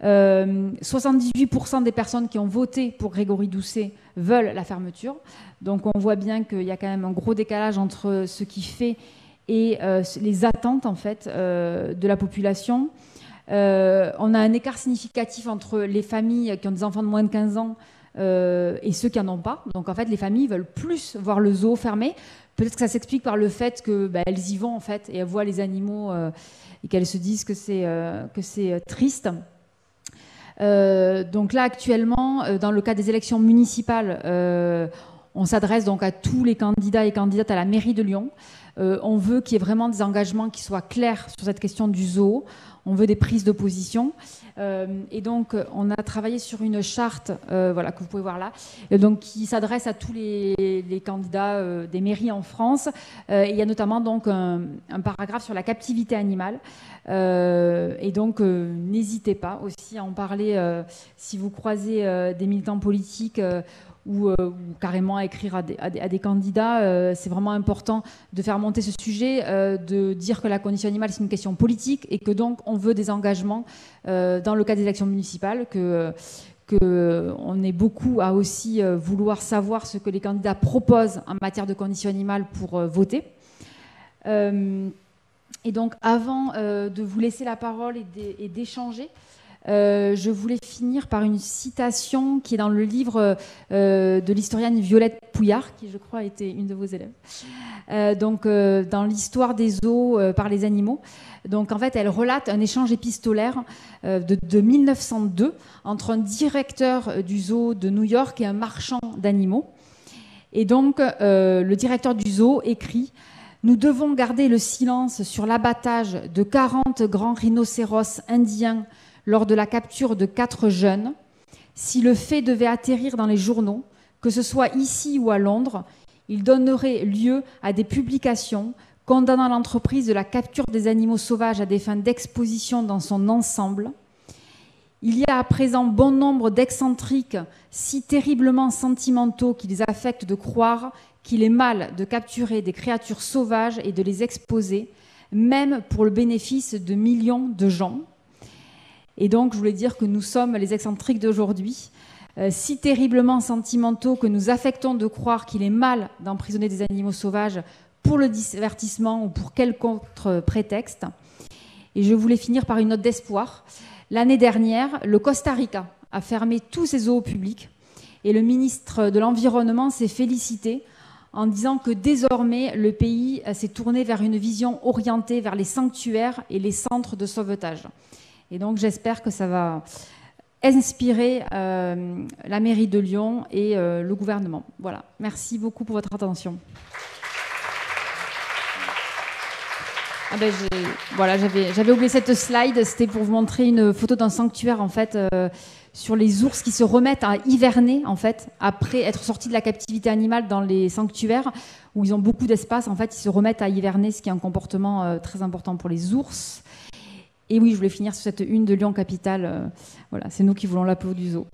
78% des personnes qui ont voté pour Grégory Doucet veulent la fermeture. Donc on voit bien qu'il y a quand même un gros décalage entre ce qui fait et les attentes en fait, de la population. On a un écart significatif entre les familles qui ont des enfants de moins de 15 ans et ceux qui n'en ont pas. Donc en fait les familles veulent plus voir le zoo fermé. Peut-être que ça s'explique par le fait qu'elles y vont en fait et elles voient les animaux et qu'elles se disent que c'est triste. Donc là actuellement, dans le cadre des élections municipales, on s'adresse donc à tous les candidats et candidates à la mairie de Lyon. On veut qu'il y ait vraiment des engagements qui soient clairs sur cette question du zoo. On veut des prises de position. Et donc, on a travaillé sur une charte, que vous pouvez voir là, donc, qui s'adresse à tous les candidats des mairies en France. Il y a notamment donc un paragraphe sur la captivité animale. Et donc, n'hésitez pas aussi à en parler si vous croisez des militants politiques ou carrément à écrire à des candidats. C'est vraiment important de faire monter ce sujet, de dire que la condition animale, c'est une question politique et que donc on veut des engagements dans le cadre des élections municipales, qu'on est beaucoup à aussi vouloir savoir ce que les candidats proposent en matière de conditions animales pour voter. Et donc, avant de vous laisser la parole et d'échanger, je voulais finir par une citation qui est dans le livre de l'historienne Violette Pouillard, qui je crois était une de vos élèves, dans l'histoire des zoos par les animaux. Donc en fait, elle relate un échange épistolaire de 1902 entre un directeur du zoo de New York et un marchand d'animaux. Et donc le directeur du zoo écrit: nous devons garder le silence sur l'abattage de 40 grands rhinocéros indiens lors de la capture de 4 jeunes. Si le fait devait atterrir dans les journaux, que ce soit ici ou à Londres, il donnerait lieu à des publications condamnant l'entreprise de la capture des animaux sauvages à des fins d'exposition dans son ensemble. Il y a à présent bon nombre d'excentriques si terriblement sentimentaux qu'ils affectent de croire qu'il est mal de capturer des créatures sauvages et de les exposer, même pour le bénéfice de millions de gens. Et donc, je voulais dire que nous sommes les excentriques d'aujourd'hui, si terriblement sentimentaux que nous affectons de croire qu'il est mal d'emprisonner des animaux sauvages pour le divertissement ou pour quelque autre prétexte. Et je voulais finir par une note d'espoir. L'année dernière, le Costa Rica a fermé tous ses zoos publics et le ministre de l'Environnement s'est félicité en disant que désormais, le pays s'est tourné vers une vision orientée vers les sanctuaires et les centres de sauvetage. Et donc, j'espère que ça va inspirer la mairie de Lyon et le gouvernement. Voilà. Merci beaucoup pour votre attention. Voilà, j'avais oublié cette slide. C'était pour vous montrer une photo d'un sanctuaire en fait sur les ours qui se remettent à hiverner en fait après être sortis de la captivité animale dans les sanctuaires où ils ont beaucoup d'espace. En fait, ils se remettent à hiverner, ce qui est un comportement très important pour les ours. Et oui, je voulais finir sur cette une de Lyon Capitale. Voilà, c'est nous qui voulons la peau du zoo.